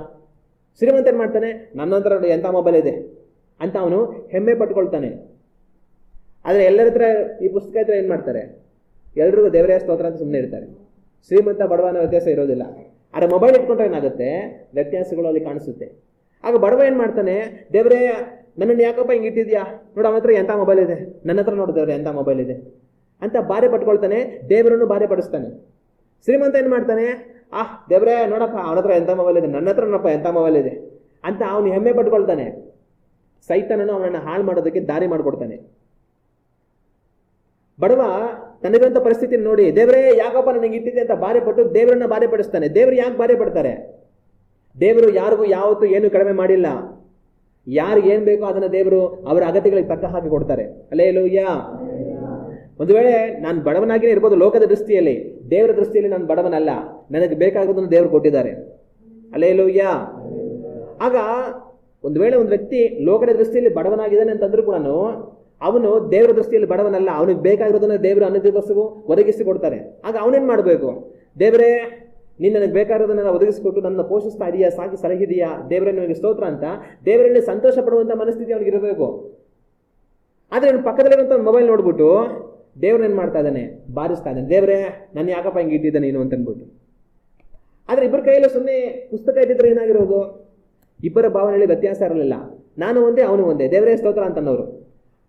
ಶ್ರೀಮಂತ ಏನು ಮಾಡ್ತಾನೆ, ನನ್ನ ಹತ್ರ ನೋಡಿ ಎಂಥ ಮೊಬೈಲ್ ಇದೆ ಅಂತ ಅವನು ಹೆಮ್ಮೆ ಪಟ್ಕೊಳ್ತಾನೆ. ಆದರೆ ಎಲ್ಲರ ಹತ್ರ ಈ ಪುಸ್ತಕ ಹತ್ರ ಏನು ಮಾಡ್ತಾರೆ, ಎಲ್ರಿಗೂ ದೇವರೇ ಸ್ತೋತ್ರ ಅಂತ ಸುಮ್ಮನೆ ಇರ್ತಾರೆ. ಶ್ರೀಮಂತ ಬಡವನ ವ್ಯತ್ಯಾಸ ಇರೋದಿಲ್ಲ. ಆದರೆ ಮೊಬೈಲ್ ಇಟ್ಕೊಂಡ್ರೆ ಏನಾಗುತ್ತೆ, ವ್ಯತ್ಯಾಸಗಳು ಅಲ್ಲಿ ಕಾಣಿಸುತ್ತೆ. ಆಗ ಬಡವ ಏನು ಮಾಡ್ತಾನೆ, ದೇವರೇ ನನ್ನನ್ನು ಯಾಕಪ್ಪ ಹಿಂಗೆ ಇಟ್ಟಿದ್ಯಾ, ನೋಡು ಅವನ ಹತ್ರ ಎಂಥ ಮೊಬೈಲ್ ಇದೆ, ನನ್ನ ಹತ್ರ ನೋಡು ದೇವರೇ ಎಂಥ ಮೊಬೈಲ್ ಇದೆ ಅಂತ ಬಾಧೆ ಪಟ್ಕೊಳ್ತಾನೆ, ದೇವರನ್ನು ಬಾಧೆ ಪಡಿಸ್ತಾನೆ. ಶ್ರೀಮಂತ ಏನು ಮಾಡ್ತಾನೆ, ದೇವರೇ ನೋಡಪ್ಪ ಅವನ ಹತ್ರ ಎಂಥ ಮೊಬೈಲ್ ಇದೆ, ನನ್ನ ಹತ್ರ ನೋಡಪ್ಪ ಎಂಥ ಮೊಬೈಲ್ ಇದೆ ಅಂತ ಅವನು ಹೆಮ್ಮೆ ಪಟ್ಕೊಳ್ತಾನೆ. ಸೈತಾನನು ಅವನನ್ನು ಹಾಳು ಮಾಡೋದಕ್ಕೆ ದಾರಿ ಮಾಡಿಕೊಡ್ತಾನೆ. ಬಡವ ತನಗಿರುವಂಥ ಪರಿಸ್ಥಿತಿ ನೋಡಿ ದೇವರೇ ಯಾಕಪ್ಪ ನನಗೆ ಇಟ್ಟಿದೆ ಅಂತ ಬಾಧೆ ಪಟ್ಟು ದೇವರನ್ನ ಬಾಧೆ ಪಡಿಸ್ತಾನೆ. ದೇವರು ಯಾಕೆ ಬಾಧೆ ಪಡ್ತಾರೆ? ದೇವರು ಯಾರಿಗೂ ಯಾವತ್ತೂ ಏನು ಕಡಿಮೆ ಮಾಡಿಲ್ಲ. ಯಾರಿಗೆ ಏನು ಬೇಕೋ ಅದನ್ನು ದೇವರು ಅವರ ಅಗತ್ಯಗಳಿಗೆ ತಕ್ಕ ಹಾಕಿ ಕೊಡ್ತಾರೆ. ಹಲ್ಲೆಲೂಯಾ. ಒಂದು ವೇಳೆ ನಾನು ಬಡವನಾಗಿಯೇ ಇರ್ಬೋದು ಲೋಕದ ದೃಷ್ಟಿಯಲ್ಲಿ, ದೇವರ ದೃಷ್ಟಿಯಲ್ಲಿ ನಾನು ಬಡವನಲ್ಲ. ನನಗೆ ಬೇಕಾಗೋದನ್ನು ದೇವರು ಕೊಟ್ಟಿದ್ದಾರೆ. ಹಲ್ಲೆಲೂಯಾ. ಆಗ ಒಂದು ವೇಳೆ ಒಂದು ವ್ಯಕ್ತಿ ಲೋಕದ ದೃಷ್ಟಿಯಲ್ಲಿ ಬಡವನಾಗಿದ್ದಾನೆ ಅಂತಂದ್ರೂ ಕೂಡ ಅವನು ದೇವರ ದೃಷ್ಟಿಯಲ್ಲಿ ಬಡವನಲ್ಲ. ಅವನಿಗೆ ಬೇಕಾಗಿರೋದನ್ನ ದೇವರು ಅನುದಿವಸವೂ ಒದಗಿಸಿ ಕೊಡ್ತಾರೆ. ಆಗ ಅವನೇನು ಮಾಡಬೇಕು, ದೇವರೇ ನೀನು ನನಗೆ ಬೇಕಾಗಿರೋದನ್ನ ಒದಗಿಸಿಕೊಟ್ಟು ನನ್ನ ಪೋಷಿಸ್ತಾ ಇದೆಯಾ, ಸಾಕಿ ಸಲಹಿದೆಯಾ, ದೇವರೇ ನಿಮಗೆ ಸ್ತೋತ್ರ ಅಂತ ದೇವರಲ್ಲಿ ಸಂತೋಷ ಪಡುವಂಥ ಮನಸ್ಥಿತಿ ಅವನಿಗೆ ಇರಬೇಕು. ಆದರೆ ಅವನು ಪಕ್ಕದಲ್ಲಿರುವಂಥ ಮೊಬೈಲ್ ನೋಡ್ಬಿಟ್ಟು ದೇವ್ರನ್ನ ಏನು ಮಾಡ್ತಾ ಇದ್ದಾನೆ, ಬಾರಿಸ್ತಾ ಇದ್ದಾನೆ, ದೇವರೇ ನನ್ನ ಯಾಕಪ್ಪ ಹಿಂಗೆ ಇಟ್ಟಿದ್ದ ನೀನು ಅಂತ ಅಂದ್ಬಿಟ್ಟು. ಆದರೆ ಇಬ್ಬರ ಕೈಯಲ್ಲಿ ಸುಮ್ಮನೆ ಪುಸ್ತಕ ಇದ್ದಿದ್ರೆ ಏನಾಗಿರೋದು, ಇಬ್ಬರ ಭಾವನೆಯಲ್ಲಿ ವ್ಯತ್ಯಾಸ ಇರಲಿಲ್ಲ. ನಾನು ಒಂದೇ ಅವನು ಒಂದೇ, ದೇವರೇ ಸ್ತೋತ್ರ ಅಂತನ್ನೋರು.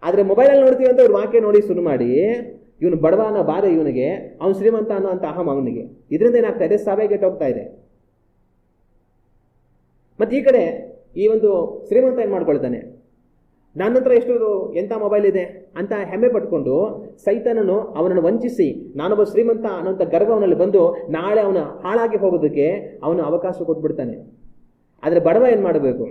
ಆದರೆ ಮೊಬೈಲಲ್ಲಿ ನೋಡ್ತೀವಿ ಅಂತ ಅವ್ರು ವಾಕ್ಯ ನೋಡಿ ಶುರು ಮಾಡಿ ಇವನು ಬಡವ ಅನ್ನೋ ಬಾಧೆ ಇವನಿಗೆ, ಅವನು ಶ್ರೀಮಂತ ಅನ್ನೋ ಅಂತ ಅಹಂ ಅವನಿಗೆ. ಇದರಿಂದ ಏನಾಗ್ತಾ ಇದೆ, ಸಭೆ ಕೆಟ್ಟೋಗ್ತಾ ಇದೆ. ಮತ್ತು ಈ ಕಡೆ ಈ ಒಂದು ಶ್ರೀಮಂತ ಏನು ಮಾಡ್ಕೊಳ್ತಾನೆ, ನನ್ನ ಹತ್ರ ಎಷ್ಟು ಎಂಥ ಮೊಬೈಲ್ ಇದೆ ಅಂತ ಹೆಮ್ಮೆ ಪಟ್ಕೊಂಡು ಸೈತಾನನು ಅವನನ್ನು ವಂಚಿಸಿ ನಾನೊಬ್ಬ ಶ್ರೀಮಂತ ಅನ್ನೋಂಥ ಗರ್ವ ಅವನಲ್ಲಿ ಬಂದು ನಾಳೆ ಅವನ ಹಾಳಾಗಿ ಹೋಗೋದಕ್ಕೆ ಅವನು ಅವಕಾಶ ಕೊಟ್ಬಿಡ್ತಾನೆ. ಆದರೆ ಬಡವ ಏನು ಮಾಡಬೇಕು,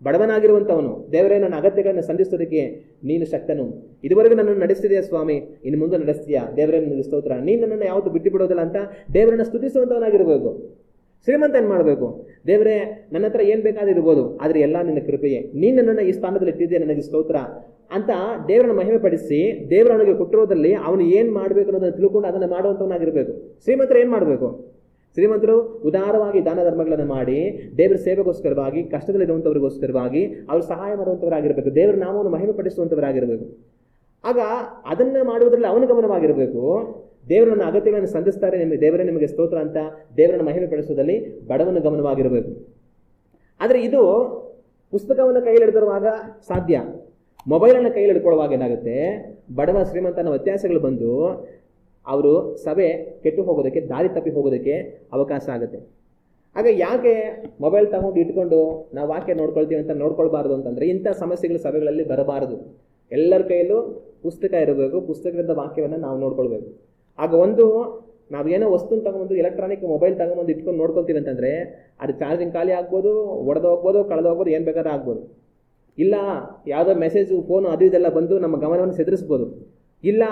ಬಡವನಾಗಿರುವಂಥವನು ದೇವರೇ ನನ್ನ ಅಗತ್ಯಗಳನ್ನು ಸಂಧಿಸೋದಕ್ಕೆ ನೀನು ಶಕ್ತನು, ಇದುವರೆಗೂ ನನ್ನನ್ನು ನಡೆಸ್ತಿದೆಯಾ ಸ್ವಾಮಿ, ಇನ್ನು ಮುಂದೆ ನಡೆಸ್ತೀಯಾ, ದೇವರೇ ನನಗೆ ಸ್ತೋತ್ರ, ನೀನು ನನ್ನನ್ನು ಯಾವತ್ತೂ ಬಿಟ್ಟು ಬಿಡೋದಿಲ್ಲ ಅಂತ ದೇವರನ್ನು ಸ್ತುತಿಸುವಂಥವನಾಗಿರ್ಬೇಕು. ಶ್ರೀಮಂತ ಏನು ಮಾಡಬೇಕು, ದೇವರೇ ನನ್ನ ಹತ್ರ ಏನು ಬೇಕಾದ್ರೂ ಇರ್ಬೋದು, ಆದರೆ ಎಲ್ಲ ನಿನ್ನ ಕೃಪೆಯೇ, ನೀನು ನನ್ನನ್ನು ಈ ಸ್ಥಾನದಲ್ಲಿ ಇಟ್ಟಿದ್ದೆ, ನನಗೆ ಸ್ತೋತ್ರ ಅಂತ ದೇವರನ್ನು ಮಹಿಮೆ ಪಡಿಸಿ ದೇವರ ಅವನಿಗೆ ಕೊಟ್ಟಿರೋದ್ರಲ್ಲಿ ಅವನು ಏನು ಮಾಡಬೇಕು ಅನ್ನೋದನ್ನು ತಿಳ್ಕೊಂಡು ಅದನ್ನು ಮಾಡುವಂಥವನಾಗಿರಬೇಕು. ಶ್ರೀಮಂತರು ಏನು ಮಾಡಬೇಕು, ಶ್ರೀಮಂತರು ಉದಾರವಾಗಿ ದಾನ ಧರ್ಮಗಳನ್ನು ಮಾಡಿ ದೇವರ ಸೇವೆಗೋಸ್ಕರವಾಗಿ, ಕಷ್ಟದಲ್ಲಿರುವಂಥವ್ರಿಗೋಸ್ಕರವಾಗಿ ಅವರು ಸಹಾಯ ಮಾಡುವಂಥವರಾಗಿರಬೇಕು, ದೇವರ ನಾಮವನ್ನು ಮಹಿಮೆ ಪಡಿಸುವಂಥವರಾಗಿರಬೇಕು. ಆಗ ಅದನ್ನು ಮಾಡುವುದರಲ್ಲಿ ಅವನ ಗಮನವಾಗಿರಬೇಕು. ದೇವರನ್ನ ಅಗತ್ಯಗಳನ್ನು ಸಂಧಿಸ್ತಾರೆ, ದೇವರೇ ನಿಮಗೆ ಸ್ತೋತ್ರ ಅಂತ ದೇವರನ್ನು ಮಹಿಮೆ ಪಡಿಸೋದಲ್ಲಿ ಬಡವನ ಗಮನವಾಗಿರಬೇಕು. ಆದರೆ ಇದು ಪುಸ್ತಕವನ್ನು ಕೈಯಲ್ಲಿ ಹಿಡಿದಿರುವಾಗ ಸಾಧ್ಯ. ಮೊಬೈಲನ್ನು ಕೈಯಲ್ಲಿ ಹಿಡ್ಕೊಳ್ಳುವಾಗ ಏನಾಗುತ್ತೆ, ಬಡವ ಶ್ರೀಮಂತನ ವ್ಯತ್ಯಾಸಗಳು ಬಂದು ಅವರು ಸಭೆ ಕೆಟ್ಟು ಹೋಗೋದಕ್ಕೆ, ದಾರಿ ತಪ್ಪಿ ಹೋಗೋದಕ್ಕೆ ಅವಕಾಶ ಆಗುತ್ತೆ. ಆಗ ಯಾಕೆ ಮೊಬೈಲ್ ತಗೊಂಡು ಇಟ್ಕೊಂಡು ನಾವು ವಾಕ್ಯ ನೋಡ್ಕೊಳ್ತೀವಿ ಅಂತ ನೋಡ್ಕೊಳ್ಬಾರ್ದು ಅಂತಂದರೆ, ಇಂಥ ಸಮಸ್ಯೆಗಳು ಸಭೆಗಳಲ್ಲಿ ಬರಬಾರದು. ಎಲ್ಲರ ಕೈಯಲ್ಲೂ ಪುಸ್ತಕ ಇರಬೇಕು, ಪುಸ್ತಕದಿಂದ ವಾಕ್ಯವನ್ನು ನಾವು ನೋಡ್ಕೊಳ್ಬೇಕು. ಆಗ ಒಂದು ನಾವೇನೋ ವಸ್ತುನ ತಗೊಂಡು ಎಲೆಕ್ಟ್ರಾನಿಕ್ ಮೊಬೈಲ್ ತಗೊಂಬಂದು ಇಟ್ಕೊಂಡು ನೋಡ್ಕೊಳ್ತೀವಿ ಅಂತಂದರೆ ಅದು ಚಾರ್ಜಿಂಗ್ ಖಾಲಿ ಆಗ್ಬೋದು, ಒಡೆದು ಹೋಗ್ಬೋದು, ಕಳೆದು ಹೋಗ್ಬೋದು, ಏನು ಬೇಕಾದ್ರೂ ಆಗ್ಬೋದು. ಇಲ್ಲ ಯಾವುದೋ ಮೆಸೇಜು, ಫೋನು ಅದು ಇದೆಲ್ಲ ಬಂದು ನಮ್ಮ ಗಮನವನ್ನು ಸೆದರಿಸ್ಬೋದು. ಇಲ್ಲ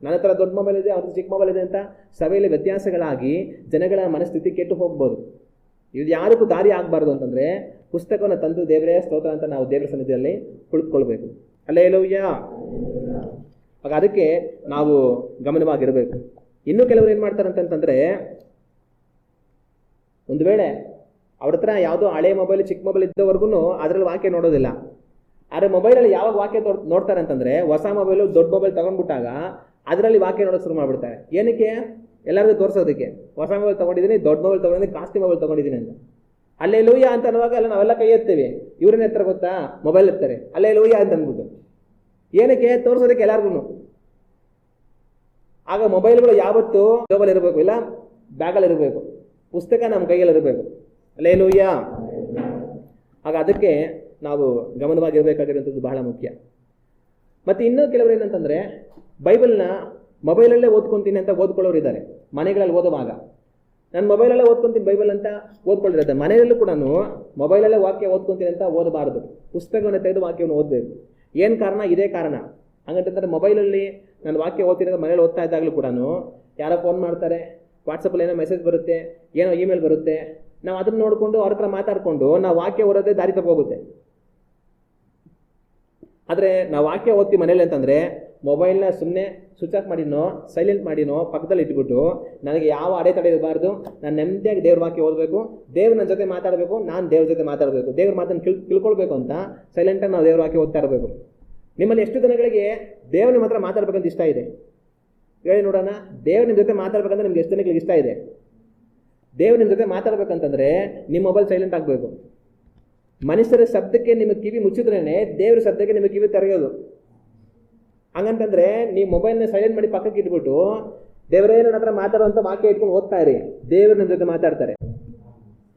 ನನ್ನ ಹತ್ರ ದೊಡ್ಡ ಮೊಬೈಲ್ ಇದೆ, ಅವ್ರದ್ದು ಚಿಕ್ಕ ಮೊಬೈಲ್ ಇದೆ ಅಂತ ಸಭೆಯಲ್ಲಿ ವ್ಯತ್ಯಾಸಗಳಾಗಿ ಜನಗಳ ಮನಸ್ಥಿತಿ ಕೆಟ್ಟು ಹೋಗ್ಬೋದು. ಇದು ಯಾರಿಗೂ ದಾರಿ ಆಗಬಾರ್ದು ಅಂತಂದರೆ ಪುಸ್ತಕವನ್ನು ತಂದು ದೇವರೇ ಸ್ತೋತ್ರ ಅಂತ ನಾವು ದೇವರ ಸನ್ನಿಧಿಯಲ್ಲಿ ಕುಳಿತುಕೊಳ್ಬೇಕು. ಹಲ್ಲೆಲೂಯಾ. ಆಗ ಅದಕ್ಕೆ ನಾವು ಗಮನವಾಗಿರಬೇಕು. ಇನ್ನೂ ಕೆಲವರು ಏನು ಮಾಡ್ತಾರೆ ಅಂತಂತಂದರೆ, ಒಂದು ವೇಳೆ ಅವ್ರ ಹತ್ರ ಯಾವುದೋ ಹಳೆ ಮೊಬೈಲ್, ಚಿಕ್ಕ ಮೊಬೈಲ್ ಇದ್ದವರೆಗೂ ಅದರಲ್ಲಿ ವಾಕ್ಯ ನೋಡೋದಿಲ್ಲ. ಆದರೆ ಮೊಬೈಲಲ್ಲಿ ಯಾವಾಗ ವಾಕ್ಯ ನೋಡ್ತಾರೆ ಅಂತಂದರೆ, ಹೊಸ ಮೊಬೈಲು ದೊಡ್ಡ ಮೊಬೈಲ್ ತೊಗೊಂಡ್ಬಿಟ್ಟಾಗ ಅದರಲ್ಲಿ ವಾಕ್ಯ ನೋಡೋದು ಶುರು ಮಾಡಿಬಿಡ್ತಾರೆ. ಏನಕ್ಕೆ, ಎಲ್ಲರಿಗೂ ತೋರಿಸೋದಕ್ಕೆ. ಹೊಸ ಮೊಬೈಲ್ ತೊಗೊಂಡಿದ್ದೀನಿ, ದೊಡ್ಡ ಮೊಬೈಲ್ ತೊಗೊಂಡಿದ್ದೀನಿ, ಕಾಸ್ಟ್ಲಿ ಮೊಬೈಲ್ ತೊಗೊಂಡಿದ್ದೀನಿ ಅಂತ. ಅಲ್ಲೇ ಲೂಯ್ಯ ಅಂತ ಅನ್ನುವಾಗ ಎಲ್ಲ ನಾವೆಲ್ಲ ಕೈ ಎತ್ತೀವಿ, ಇವ್ರನ್ನ ಎತ್ತರ ಗೊತ್ತಾ, ಮೊಬೈಲ್ ಎತ್ತಾರೆ, ಅಲ್ಲೇ ಲೂಯ್ಯ ಅಂತ ಅಂದ್ಬಿಟ್ಟು. ಏನಕ್ಕೆ, ತೋರಿಸೋದಕ್ಕೆ ಎಲ್ಲರಿಗೂ. ಆಗ ಮೊಬೈಲ್ಗಳು ಯಾವತ್ತೂ ಜೋಬಲ್ಲಿ ಇರಬೇಕು, ಇಲ್ಲ ಬ್ಯಾಗಲ್ಲಿ ಇರಬೇಕು, ಪುಸ್ತಕ ನಮ್ಮ ಕೈಯಲ್ಲಿ ಇರಬೇಕು. ಅಲ್ಲೇ ಲೂಯ್ಯ. ಆಗ ಅದಕ್ಕೆ ನಾವು ಗಮನವಾಗಿರಬೇಕಾಗಿರುವಂಥದ್ದು ಬಹಳ ಮುಖ್ಯ. ಮತ್ತು ಇನ್ನೂ ಕೆಲವರು ಏನಂತಂದರೆ, ಬೈಬಲ್ನ ಮೊಬೈಲಲ್ಲೇ ಓದ್ಕೊತೀನಿ ಅಂತ ಓದ್ಕೊಳ್ಳೋರು ಇದ್ದಾರೆ. ಮನೆಗಳಲ್ಲಿ ಓದುವಾಗ ನಾನು ಮೊಬೈಲಲ್ಲೇ ಓದ್ಕೊತೀನಿ ಬೈಬಲ್ ಅಂತ ಓದ್ಕೊಂಡಿರುತ್ತೆ. ಮನೆಯಲ್ಲೂ ಕೂಡ ಮೊಬೈಲಲ್ಲೇ ವಾಕ್ಯ ಓದ್ಕೊತೀನಿ ಅಂತ ಓದಬಾರದು. ಪುಸ್ತಕವನ್ನು ತೆಗೆದು ವಾಕ್ಯವನ್ನು ಓದಬೇಕು. ಏನು ಕಾರಣ, ಇದೇ ಕಾರಣ. ಹಂಗಂತಂದರೆ ಮೊಬೈಲಲ್ಲಿ ನಾನು ವಾಕ್ಯ ಓದ್ತೀನಿ ಅಂತ ಮನೇಲಿ ಓದ್ತಾ ಇದ್ದಾಗಲೂ ಕೂಡ ಯಾರೋ ಫೋನ್ ಮಾಡ್ತಾರೆ, ವಾಟ್ಸಪ್ಪಲ್ಲಿ ಏನೋ ಮೆಸೇಜ್ ಬರುತ್ತೆ, ಏನೋ ಇಮೇಲ್ ಬರುತ್ತೆ, ನಾವು ಅದನ್ನು ನೋಡಿಕೊಂಡು ಅವ್ರ ಹತ್ರ ಮಾತಾಡಿಕೊಂಡು ನಾವು ವಾಕ್ಯ ಓದೋದೇ ದಾರಿ ತಪ್ಪೋಗುತ್ತೆ. ಆದರೆ ನಾವು ವಾಕ್ಯ ಓದ್ತೀವಿ ಮನೇಲಿ ಅಂತಂದರೆ ಮೊಬೈಲ್ನ ಸುಮ್ಮನೆ ಸ್ವಿಚ್ ಆಫ್ ಮಾಡಿನೋ, ಸೈಲೆಂಟ್ ಮಾಡಿನೋ, ಪಕ್ಕದಲ್ಲಿ ಇಟ್ಬಿಟ್ಟು ನನಗೆ ಯಾವ ಅಡೆತಡೆ ಇರಬಾರ್ದು, ನಾನು ನೆಮ್ಮದಿಯಾಗಿ ದೇವ್ರ ವಾಕ್ಯ ಓದಬೇಕು, ದೇವ್ರ ನನ್ನ ಜೊತೆ ಮಾತಾಡಬೇಕು, ನಾನು ದೇವ್ರ ಜೊತೆ ಮಾತಾಡಬೇಕು, ದೇವ್ರ ಮಾತನ್ನು ತಿಳ್ಕೊಳ್ಬೇಕು ಅಂತ ಸೈಲೆಂಟಾಗಿ ನಾವು ದೇವ್ರ ವಾಕ್ಯ ಓದ್ತಾ ಇರಬೇಕು. ನಿಮ್ಮಲ್ಲಿ ಎಷ್ಟು ಜನಗಳಿಗೆ ದೇವ್ರ ನಿಮ್ಮ ಹತ್ರ ಮಾತಾಡ್ಬೇಕಂತ ಇಷ್ಟ ಇದೆ ಹೇಳಿ ನೋಡೋಣ. ದೇವ್ರ ನಿಮ್ಮ ಜೊತೆ ಮಾತಾಡ್ಬೇಕಂದ್ರೆ ನಿಮ್ಗೆ ಎಷ್ಟು ಜನಗಳಿಗೆ ಇಷ್ಟ ಇದೆ? ದೇವ್ರ ನಿಮ್ಮ ಜೊತೆ ಮಾತಾಡ್ಬೇಕಂತಂದರೆ ನಿಮ್ಮ ಮೊಬೈಲ್ ಸೈಲೆಂಟ್ ಆಗಬೇಕು. ಮನುಷ್ಯರ ಶಬ್ದಕ್ಕೆ ನಿಮ್ಮ ಕಿವಿ ಮುಚ್ಚಿದ್ರೇನೆ ದೇವ್ರ ಶಬ್ದಕ್ಕೆ ನಿಮ್ಮ ಕಿವಿ ತೆರೆಯೋದು. ಹಂಗಂತಂದ್ರೆ ನೀವು ಮೊಬೈಲ್ನ ಸೈಲೆಂಟ್ ಮಾಡಿ ಪಕ್ಕಕ್ಕೆ ಇಟ್ಬಿಟ್ಟು ದೇವರೇ ನನ್ನ ಹತ್ರ ಮಾತಾಡುವಂಥ ವಾಕ್ಯ ಇಟ್ಕೊಂಡು ಓದ್ತಾ ಇರಿ, ದೇವ್ರ ನಿಮ್ಮ ಜೊತೆ ಮಾತಾಡ್ತಾರೆ.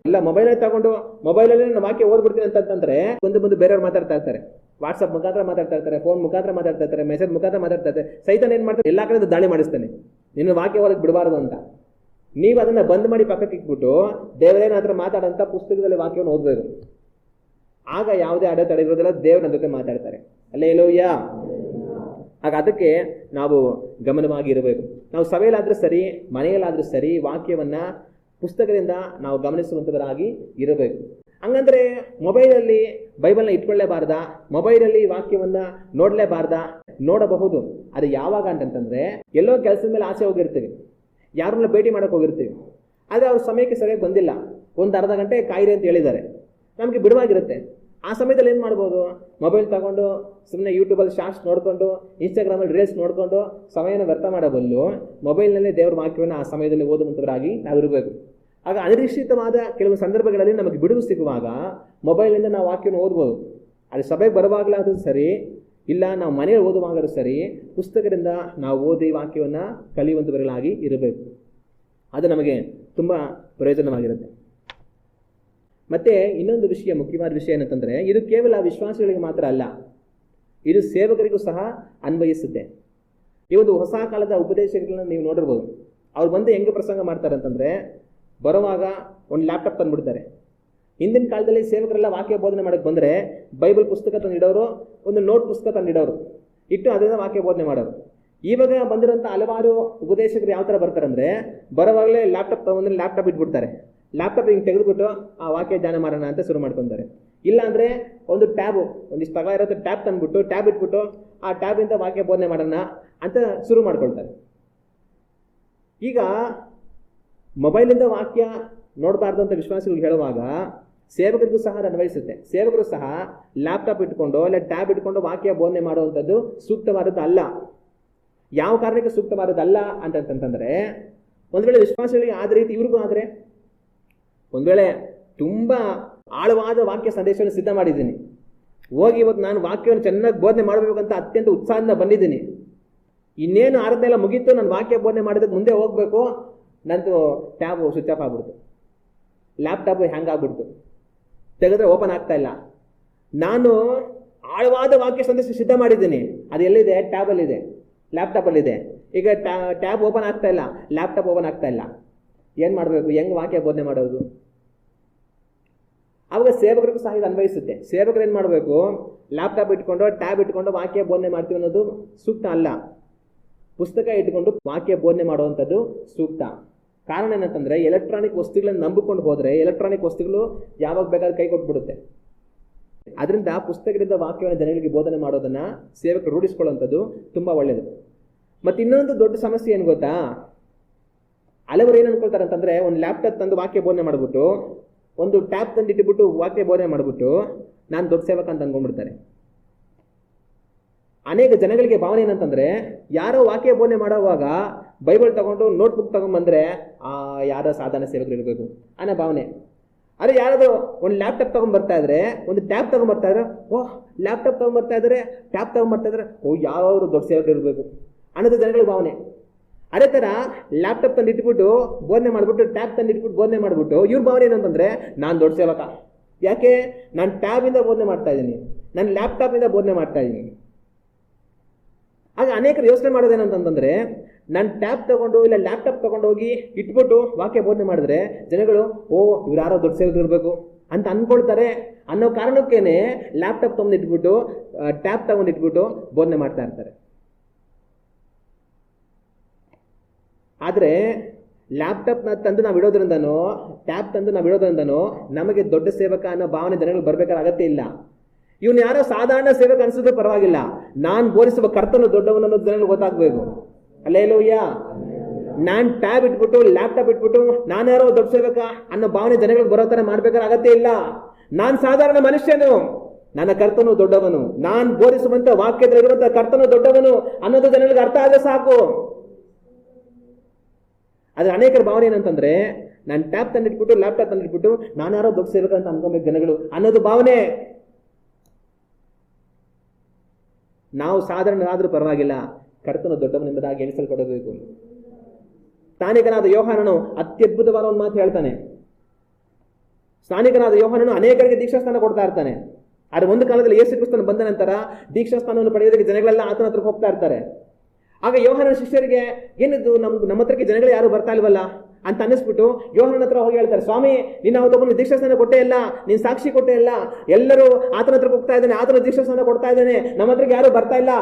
ಇಲ್ಲ ಮೊಬೈಲೇ ತಗೊಂಡು ಮೊಬೈಲಲ್ಲಿ ನಾನು ವಾಕ್ಯ ಓದ್ಬಿಡ್ತೀನಿ ಅಂತಂದ್ರೆ ಬಂದು ಬೇರೆಯವ್ರು ಮಾತಾಡ್ತಾ ಇರ್ತಾರೆ, ವಾಟ್ಸಪ್ ಮುಖಾಂತರ ಮಾತಾಡ್ತಾ ಇರ್ತಾರೆ, ಫೋನ್ ಮುಖಾಂತರ ಮಾತಾಡ್ತಾ ಇರ್ತಾರೆ, ಮೆಸೇಜ್ ಮುಖಾಂತರ ಮಾತಾಡ್ತಾ ಇರ್ತಾರೆ. ಸೈತಾನ ಏನು ಮಾಡ್ತಾರೆ, ಎಲ್ಲ ಕಡೆ ದಾಳಿ ಮಾಡಿಸ್ತಾನೆ, ನಿನ್ನ ವಾಕ್ಯ ಓದಕ್ಕೆ ಬಿಡಬಾರ್ದು ಅಂತ. ನೀವು ಅದನ್ನು ಬಂದ್ ಮಾಡಿ ಪಕ್ಕಕ್ಕೆ ಇಟ್ಬಿಟ್ಟು ದೇವರೇನ ಹತ್ರ ಮಾತಾಡೋಂಥ ಪುಸ್ತಕದಲ್ಲಿ ವಾಕ್ಯವನ್ನು ಓದಬೇಕು. ಆಗ ಯಾವುದೇ ಅಡೆತಡೆ ಇರೋದಿಲ್ಲ, ದೇವ್ರ ನನ್ನ ಜೊತೆ ಮಾತಾಡ್ತಾರೆ. ಹಲ್ಲೆಲೂಯಾ. ಆಗ ಅದಕ್ಕೆ ನಾವು ಗಮನವಾಗಿ ಇರಬೇಕು. ನಾವು ಸಭೆಯಲ್ಲಾದರೂ ಸರಿ, ಮನೆಯಲ್ಲಾದರೂ ಸರಿ, ವಾಕ್ಯವನ್ನು ಪುಸ್ತಕದಿಂದ ನಾವು ಗಮನಿಸುವಂಥವರಾಗಿ ಇರಬೇಕು. ಹಂಗಂದ್ರೆ ಮೊಬೈಲಲ್ಲಿ ಬೈಬಲ್ನ ಇಟ್ಕೊಳ್ಳೇಬಾರ್ದ, ಮೊಬೈಲಲ್ಲಿ ವಾಕ್ಯವನ್ನು ನೋಡಲೇಬಾರ್ದ? ನೋಡಬಹುದು. ಅದು ಯಾವಾಗ ಅಂತಂತಂದರೆ ಎಲ್ಲೋ ಕೆಲಸದ ಮೇಲೆ ಆಸೆ ಹೋಗಿರ್ತೀವಿ, ಯಾರನ್ನ ಭೇಟಿ ಮಾಡೋಕೆ ಹೋಗಿರ್ತೀವಿ, ಆದರೆ ಅವ್ರ ಸಮಯಕ್ಕೆ ಸರಿಯಾಗಿ ಬಂದಿಲ್ಲ, ಒಂದು ಅರ್ಧ ಗಂಟೆ ಕಾಯಿರಿ ಅಂತ ಹೇಳಿದ್ದಾರೆ, ನಮಗೆ ಬಿಡುವಾಗಿರುತ್ತೆ. ಆ ಸಮಯದಲ್ಲಿ ಏನು ಮಾಡ್ಬೋದು? ಮೊಬೈಲ್ ತಗೊಂಡು ಸುಮ್ಮನೆ ಯೂಟ್ಯೂಬಲ್ಲಿ ಶಾರ್ಟ್ಸ್ ನೋಡಿಕೊಂಡು, ಇನ್ಸ್ಟಾಗ್ರಾಮಲ್ಲಿ ರೀಲ್ಸ್ ನೋಡಿಕೊಂಡು ಸಮಯನ ವ್ಯರ್ಥ ಮಾಡಬಲ್ಲು ಮೊಬೈಲ್ನಲ್ಲೇ ದೇವರ ವಾಕ್ಯವನ್ನು ಆ ಸಮಯದಲ್ಲಿ ಓದುವಂಥವರಾಗಿ ನಾವು ಇರಬೇಕು. ಆಗ ಅನಿರೀಕ್ಷಿತವಾದ ಕೆಲವು ಸಂದರ್ಭಗಳಲ್ಲಿ ನಮಗೆ ಬಿಡುವು ಸಿಗುವಾಗ ಮೊಬೈಲಿಂದ ನಾವು ವಾಕ್ಯವನ್ನು ಓದ್ಬೋದು. ಅದು ಸಭೆಗೆ ಬರುವಾಗಲಾದರೂ ಸರಿ, ಇಲ್ಲ ನಾವು ಮನೆಯಲ್ಲಿ ಓದುವಾಗಲೂ ಸರಿ, ಪುಸ್ತಕದಿಂದ ನಾವು ಓದಿ ವಾಕ್ಯವನ್ನು ಕಲಿಯುವಂಥವர்களಾಗಿ ಇರಬೇಕು. ಅದು ನಮಗೆ ತುಂಬ ಪ್ರಯೋಜನವಾಗಿರುತ್ತೆ. ಮತ್ತು ಇನ್ನೊಂದು ವಿಷಯ, ಮುಖ್ಯವಾದ ವಿಷಯ ಏನಂತಂದರೆ, ಇದು ಕೇವಲ ವಿಶ್ವಾಸಿಗಳಿಗೆ ಮಾತ್ರ ಅಲ್ಲ, ಇದು ಸೇವಕರಿಗೂ ಸಹ ಅನ್ವಯಿಸುತ್ತೆ. ಈ ಒಂದು ಹೊಸ ಕಾಲದ ಉಪದೇಶಗಳನ್ನ ನೀವು ನೋಡಿರ್ಬೋದು. ಅವ್ರು ಬಂದು ಹೆಂಗೆ ಪ್ರಸಂಗ ಮಾಡ್ತಾರೆ ಅಂತಂದರೆ, ಬರುವಾಗ ಒಂದು ಲ್ಯಾಪ್ಟಾಪ್ ತಂದುಬಿಡ್ತಾರೆ. ಹಿಂದಿನ ಕಾಲದಲ್ಲಿ ಸೇವಕರೆಲ್ಲ ವಾಕ್ಯ ಬೋಧನೆ ಮಾಡೋಕ್ಕೆ ಬಂದರೆ ಬೈಬಲ್ ಪುಸ್ತಕ ತಂದಿಡೋರು, ಒಂದು ನೋಟ್ ಪುಸ್ತಕ ತಂದಿಡೋರು, ಇಟ್ಟು ಅದರಿಂದ ವಾಕ್ಯ ಬೋಧನೆ ಮಾಡೋರು. ಇವಾಗ ಬಂದಿರೋಂಥ ಹಲವಾರು ಉಪದೇಶಕರು ಯಾವ ಥರ ಬರ್ತಾರೆ ಅಂದರೆ, ಬರೋವಾಗಲೇ ಲ್ಯಾಪ್ಟಾಪ್ ತಗೊಂಡ್ರೆ ಲ್ಯಾಪ್ಟಾಪ್ ಇಟ್ಬಿಡ್ತಾರೆ. ಲ್ಯಾಪ್ಟಾಪ್ ಹಿಂಗೆ ತೆಗೆದುಬಿಟ್ಟು ಆ ವಾಕ್ಯ ಧ್ಯಾನ ಮಾಡೋಣ ಅಂತ ಶುರು ಮಾಡ್ಕೊತಾರೆ. ಇಲ್ಲಾಂದರೆ ಒಂದು ಟ್ಯಾಬು, ಒಂದಿಷ್ಟು ತಗಲ ಇರೋದು ಟ್ಯಾಬ್ ತಂದುಬಿಟ್ಟು, ಟ್ಯಾಬ್ ಇಟ್ಬಿಟ್ಟು ಆ ಟ್ಯಾಬಿಂದ ವಾಕ್ಯ ಬೋಧನೆ ಮಾಡೋಣ ಅಂತ ಶುರು ಮಾಡ್ಕೊಳ್ತಾರೆ. ಈಗ ಮೊಬೈಲಿಂದ ವಾಕ್ಯ ನೋಡಬಾರ್ದು ಅಂತ ವಿಶ್ವಾಸಿಗಳಿಗೆ ಹೇಳುವಾಗ ಸೇವಕರಿಗೂ ಸಹ ಅನ್ವಯಿಸುತ್ತೆ. ಸೇವಕರು ಸಹ ಲ್ಯಾಪ್ಟಾಪ್ ಇಟ್ಕೊಂಡು ಇಲ್ಲ ಟ್ಯಾಬ್ ಇಟ್ಕೊಂಡು ವಾಕ್ಯ ಬೋಧನೆ ಮಾಡುವಂಥದ್ದು ಸೂಕ್ತವಾದದ್ದು ಅಲ್ಲ. ಯಾವ ಕಾರಣಕ್ಕೆ ಸೂಕ್ತವಾದದ್ದಲ್ಲ ಅಂತಂತಂದರೆ, ಒಂದು ವೇಳೆ ವಿಶ್ವಾಸಿಗಳಿಗೆ ಆದ ರೀತಿ ಇವ್ರಿಗೂ ಆದರೆ, ಒಂದು ವೇಳೆ ತುಂಬ ಆಳವಾದ ವಾಕ್ಯ ಸಂದೇಶವನ್ನು ಸಿದ್ಧ ಮಾಡಿದ್ದೀನಿ, ಹೋಗಿ ಇವತ್ತು ನಾನು ವಾಕ್ಯವನ್ನು ಚೆನ್ನಾಗಿ ಬೋಧನೆ ಮಾಡಬೇಕಂತ ಅತ್ಯಂತ ಉತ್ಸಾಹದಿಂದ ಬಂದಿದ್ದೀನಿ, ಇನ್ನೇನು ಆರನೇ ಎಲ್ಲ ಮುಗೀತು, ನಾನು ವಾಕ್ಯ ಬೋಧನೆ ಮಾಡಿದಕ್ಕೆ ಮುಂದೆ ಹೋಗಬೇಕು, ನಂದು ಟ್ಯಾಬು ಸ್ವಿಚ್ ಆಫ್ ಆಗ್ಬಿಡ್ತು, ಲ್ಯಾಪ್ಟಾಪು ಹ್ಯಾಂಗ್ ಆಗ್ಬಿಡ್ತು, ತೆಗೆದ್ರೆ ಓಪನ್ ಆಗ್ತಾ ಇಲ್ಲ. ನಾನು ಆಳವಾದ ವಾಕ್ಯ ಸಂದೇಶ ಸಿದ್ಧ ಮಾಡಿದ್ದೀನಿ, ಅದು ಎಲ್ಲಿದೆ? ಟ್ಯಾಬಲ್ಲಿದೆ, ಲ್ಯಾಪ್ಟಾಪಲ್ಲಿದೆ. ಈಗ ಟ್ಯಾಬ್ ಓಪನ್ ಆಗ್ತಾ ಇಲ್ಲ, ಲ್ಯಾಪ್ಟಾಪ್ ಓಪನ್ ಆಗ್ತಾ ಇಲ್ಲ. ಏನು ಮಾಡಬೇಕು? ಹೆಂಗೆ ವಾಕ್ಯ ಬೋಧನೆ ಮಾಡೋದು? ಆವಾಗ ಸೇವಕರಿಗೂ ಸಹ ಇದು ಅನ್ವಯಿಸುತ್ತೆ. ಸೇವಕರು ಏನು ಮಾಡಬೇಕು? ಲ್ಯಾಪ್ಟಾಪ್ ಇಟ್ಕೊಂಡು ಟ್ಯಾಬ್ ಇಟ್ಕೊಂಡು ವಾಕ್ಯ ಬೋಧನೆ ಮಾಡ್ತೀವಿ ಅನ್ನೋದು ಸೂಕ್ತ ಅಲ್ಲ. ಪುಸ್ತಕ ಇಟ್ಕೊಂಡು ವಾಕ್ಯ ಬೋಧನೆ ಮಾಡುವಂಥದ್ದು ಸೂಕ್ತ. ಕಾರಣ ಏನಂತಂದರೆ, ಎಲೆಕ್ಟ್ರಾನಿಕ್ ವಸ್ತುಗಳನ್ನು ನಂಬಿಕೊಂಡು ಹೋದರೆ ಎಲೆಕ್ಟ್ರಾನಿಕ್ ವಸ್ತುಗಳು ಯಾವಾಗ ಬೇಕಾದ್ರೆ ಕೈ ಕೊಟ್ಬಿಡುತ್ತೆ. ಅದರಿಂದ ಪುಸ್ತಕದಿಂದ ವಾಕ್ಯವನ್ನು ಜನಗಳಿಗೆ ಬೋಧನೆ ಮಾಡೋದನ್ನು ಸೇವಕರು ರೂಢಿಸ್ಕೊಳ್ಳುವಂಥದ್ದು ತುಂಬ ಒಳ್ಳೆಯದು. ಮತ್ತು ಇನ್ನೊಂದು ದೊಡ್ಡ ಸಮಸ್ಯೆ ಏನು ಗೊತ್ತಾ? ಹಲವರು ಏನು ಅನ್ಕೊಳ್ತಾರೆ ಅಂತಂದರೆ, ಒಂದು ಲ್ಯಾಪ್ಟಾಪ್ ತಂದು ವಾಕ್ಯ ಬೋಧನೆ ಮಾಡಿಬಿಟ್ಟು, ಒಂದು ಟ್ಯಾಬ್ ತಂದು ಇಟ್ಟುಬಿಟ್ಟು ವಾಕ್ಯ ಬೋಧನೆ ಮಾಡಿಬಿಟ್ಟು ನಾನು ದೊಡ್ಡ ಸೇವಕ ಅಂತ ಅಂದ್ಕೊಂಡ್ಬಿಡ್ತಾರೆ. ಅನೇಕ ಜನಗಳಿಗೆ ಭಾವನೆ ಏನಂತಂದರೆ, ಯಾರೋ ವಾಕ್ಯ ಬೋಧನೆ ಮಾಡೋವಾಗ ಬೈಬಲ್ ತಗೊಂಡು ನೋಟ್ಬುಕ್ ತೊಗೊಂಡ್ಬಂದರೆ ಯಾರೋ ಸಾಧಾರಣ ಸೇವಕರು ಇರಬೇಕು ಅನ್ನೋ ಭಾವನೆ. ಅದೇ ಯಾರಾದರೂ ಒಂದು ಲ್ಯಾಪ್ಟಾಪ್ ತೊಗೊಂಡ್ಬರ್ತಾ ಇದ್ರೆ, ಒಂದು ಟ್ಯಾಬ್ ತೊಗೊಂಡ್ಬರ್ತಾ ಇದ್ರೆ, ಓಹ್ ಲ್ಯಾಪ್ಟಾಪ್ ತೊಗೊಂಡ್ಬರ್ತಾ ಇದ್ದಾರೆ, ಟ್ಯಾಬ್ ತೊಗೊಂಡ್ಬರ್ತಾ ಇದ್ದಾರೆ, ಓಹ್ ಯಾರು ದೊಡ್ಡ ಸೇವಕರು ಇರಬೇಕು ಅನ್ನೋದು ಜನಗಳ ಭಾವನೆ. ಅದೇ ಥರ ಲ್ಯಾಪ್ಟಾಪ್ ತಂದು ಇಟ್ಬಿಟ್ಟು ಬೋಧನೆ ಮಾಡಿಬಿಟ್ಟು, ಟ್ಯಾಬ್ ತಂದು ಇಟ್ಬಿಟ್ಟು ಬೋಧನೆ ಮಾಡಿಬಿಟ್ಟು ಇವ್ರ ಭಾವನೆ ಏನಂತಂದರೆ, ನಾನು ದೊಡ್ಡ ಸೇವಕ. ಯಾಕೆ? ನಾನು ಟ್ಯಾಬಿಂದ ಬೋಧನೆ ಮಾಡ್ತಾ ಇದ್ದೀನಿ, ನಾನು ಲ್ಯಾಪ್ಟಾಪಿಂದ ಬೋಧನೆ ಮಾಡ್ತಾ ಇದ್ದೀನಿ. ಆಗ ಅನೇಕರು ಯೋಚನೆ ಮಾಡೋದೇನಂತಂದರೆ, ನಾನು ಟ್ಯಾಬ್ ತೊಗೊಂಡು ಇಲ್ಲ ಲ್ಯಾಪ್ಟಾಪ್ ತೊಗೊಂಡೋಗಿ ಇಟ್ಬಿಟ್ಟು ವಾಕ್ಯ ಬೋಧನೆ ಮಾಡಿದ್ರೆ ಜನಗಳು ಇವ್ರು ಯಾರೋ ದೊಡ್ಡ ಸೇವಕರು ಇರಬೇಕು ಅಂತ ಅಂದ್ಕೊಳ್ತಾರೆ ಅನ್ನೋ ಕಾರಣಕ್ಕೇನೆ ಲ್ಯಾಪ್ಟಾಪ್ ತೊಗೊಂಡಿಟ್ಬಿಟ್ಟು ಟ್ಯಾಬ್ ತೊಗೊಂಡಿಟ್ಬಿಟ್ಟು ಬೋಧನೆ ಮಾಡ್ತಾ ಇರ್ತಾರೆ. ಆದರೆ ಲ್ಯಾಪ್ಟಾಪ್ನ ತಂದು ನಾವು ಇಡೋದ್ರಿಂದನೋ ಟ್ಯಾಬ್ ತಂದು ನಾವು ಇಡೋದ್ರಿಂದನೋ ನಮಗೆ ದೊಡ್ಡ ಸೇವಕ ಅನ್ನೋ ಭಾವನೆ ಜನಗಳು ಬರಬೇಕಾದ ಅಗತ್ಯ ಇಲ್ಲ. ಇವನು ಯಾರೋ ಸಾಧಾರಣ ಸೇವಕ ಅನಿಸಿದ್ರೆ ಪರವಾಗಿಲ್ಲ, ನಾನು ಬೋಧಿಸುವ ಕರ್ತನು ದೊಡ್ಡವನು ಅನ್ನೋದು ಜನಗಳು ಗೊತ್ತಾಗಬೇಕು. ಹಲ್ಲೆಲೂಯಾ. ನಾನು ಟ್ಯಾಬ್ ಇಟ್ಬಿಟ್ಟು ಲ್ಯಾಪ್ಟಾಪ್ ಇಟ್ಬಿಟ್ಟು ನಾನು ಯಾರೋ ದೊಡ್ಡ ಸೇವಕ ಅನ್ನೋ ಭಾವನೆ ಜನಗಳಿಗೆ ಬರೋ ಥರ ಮಾಡ್ಬೇಕಾದ ಅಗತ್ಯ ಇಲ್ಲ. ನಾನು ಸಾಧಾರಣ ಮನುಷ್ಯನು, ನನ್ನ ಕರ್ತನು ದೊಡ್ಡವನು, ನಾನು ಬೋಧಿಸುವಂತ ವಾಕ್ಯದಲ್ಲಿರುವಂಥ ಕರ್ತನು ದೊಡ್ಡವನು ಅನ್ನೋದು ಜನಗಳಿಗೆ ಅರ್ಥ ಆದರೆ ಸಾಕು. ಆದರೆ ಅನೇಕರ ಭಾವನೆ ಏನಂತಂದ್ರೆ, ನಾನು ಟ್ಯಾಬ್ ತಂದಿಟ್ಬಿಟ್ಟು ಲ್ಯಾಪ್ಟಾಪ್ ತಂದಿಟ್ಬಿಟ್ಟು ನಾನು ಯಾರೋ ದೊಡ್ಡ ಸೇವಕ ಅಂತ ಅನ್ಕೊಬೇಕು ಜನಗಳು ಅನ್ನೋದು ಭಾವನೆ. ನಾವು ಸಾಧಾರಣರಾದ್ರೂ ಪರವಾಗಿಲ್ಲ, ಕರ್ತನು ದೊಡ್ಡವನೆಂಬುದಾಗಿ ಎಣಿಸಲ್ಪಡಬೇಕು. ಸ್ಥಾನಿಕನಾದ ಯೋಹಾನನು ಅತ್ಯದ್ಭುತವಾದ ಒಂದು ಮಾತು ಹೇಳ್ತಾನೆ. ಸ್ಥಾನಿಕನಾದ ಯೋಹಾನನು ಅನೇಕರಿಗೆ ದೀಕ್ಷಾಸ್ಥಾನ ಕೊಡ್ತಾ ಇರ್ತಾನೆ. ಆದರೆ ಒಂದು ಕಾಲದಲ್ಲಿ ಯೇಸು ಕ್ರಿಸ್ತನು ಬಂದ ನಂತರ ದೀಕ್ಷಾಸ್ಥಾನವನ್ನು ಪಡೆಯೋದಕ್ಕೆ ಜನಗಳೆಲ್ಲ ಆತನ ಹತ್ರ ಹೋಗ್ತಾ ಇರ್ತಾರೆ. ಆಗ ಯೋಹಾನನ ಶಿಷ್ಯರಿಗೆ ಏನಿದ್ದು ನಮ್ಮ ಹತ್ರಕ್ಕೆ ಜನಗಳು ಯಾರು ಬರ್ತಾ ಇಲ್ವಲ್ಲ ಅಂತ ಅನ್ನಿಸ್ಬಿಟ್ಟು ಯೋಹಾನನ ಹತ್ರ ಹೋಗಿ ಹೇಳ್ತಾರೆ, ಸ್ವಾಮಿ ನಿನ್ನ ಅವತ್ತೊಬ್ಬನು ದೀಕ್ಷಾಸ್ಥಾನ ಕೊಟ್ಟೇ ಇಲ್ಲ, ನೀನು ಸಾಕ್ಷಿ ಕೊಟ್ಟೇ ಇಲ್ಲ, ಎಲ್ಲರೂ ಆತನ ಹತ್ರಕ್ಕೆ ಹೋಗ್ತಾ ಇದ್ದಾನೆ, ಆತನ ದೀಕ್ಷಾಸ್ಥಾನ ಕೊಡ್ತಾ ಇದ್ದಾನೆ, ನಮ್ಮ ಹತ್ರಕ್ಕೆ ಯಾರು ಬರ್ತಾ ಇಲ್ಲ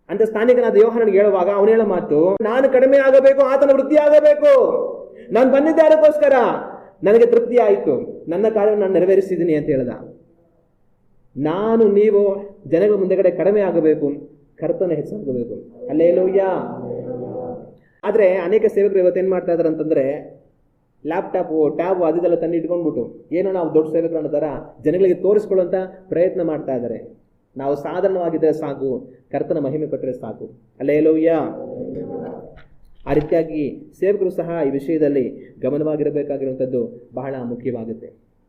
ಅಂತ ಸ್ಥಾನಿಕನಾದ ಯೋಹಾನನಿಗೆ ಹೇಳುವಾಗ ಅವನು ಹೇಳೋ ಮಾತು, ನಾನು ಕಡಿಮೆ ಆಗಬೇಕು, ಆತನ ವೃದ್ಧಿ ಆಗಬೇಕು. ನಾನು ಬಂದಿದ್ದೆ ಅದಕ್ಕೋಸ್ಕರ, ನನಗೆ ತೃಪ್ತಿ ಆಯಿತು, ನನ್ನ ಕಾರ್ಯವನ್ನು ನಾನು ನೆರವೇರಿಸಿದ್ದೀನಿ ಅಂತ ಹೇಳ್ದ. ನಾನು ನೀವು ಜನಗಳ ಮುಂದೆಗಡೆ ಕಡಿಮೆ ಆಗಬೇಕು, ಕರ್ತನ ಹೆಚ್ಚಾಗಬೇಕು. ಹಲ್ಲೆಲೂಯಾ. ಆದರೆ ಅನೇಕ ಸೇವಕರು ಇವತ್ತು ಏನು ಮಾಡ್ತಾ ಇದ್ದಾರೆ ಅಂತಂದರೆ, ಲ್ಯಾಪ್ಟಾಪು ಟ್ಯಾಬು ಅದೆಲ್ಲ ತಂದು ಇಟ್ಕೊಂಡ್ಬಿಟ್ಟು ಏನೋ ನಾವು ದೊಡ್ಡ ಸೇವಕರು ಅನ್ನೋ ಥರ ಜನಗಳಿಗೆ ತೋರಿಸ್ಕೊಳ್ಳೋಂಥ ಪ್ರಯತ್ನ ಮಾಡ್ತಾ ಇದ್ದಾರೆ. ನಾವು ಸಾಧಾರಣವಾಗಿದ್ದರೆ ಸಾಕು, ಕರ್ತನ ಮಹಿಮೆ ಪಟ್ಟರೆ ಸಾಕು. ಹಲ್ಲೆಲೂಯಾ. ಆ ರೀತಿಯಾಗಿ ಸೇವಕರು ಸಹ ಈ ವಿಷಯದಲ್ಲಿ ಗಮನವಾಗಿರಬೇಕಾಗಿರುವಂಥದ್ದು ಬಹಳ ಮುಖ್ಯವಾಗುತ್ತೆ.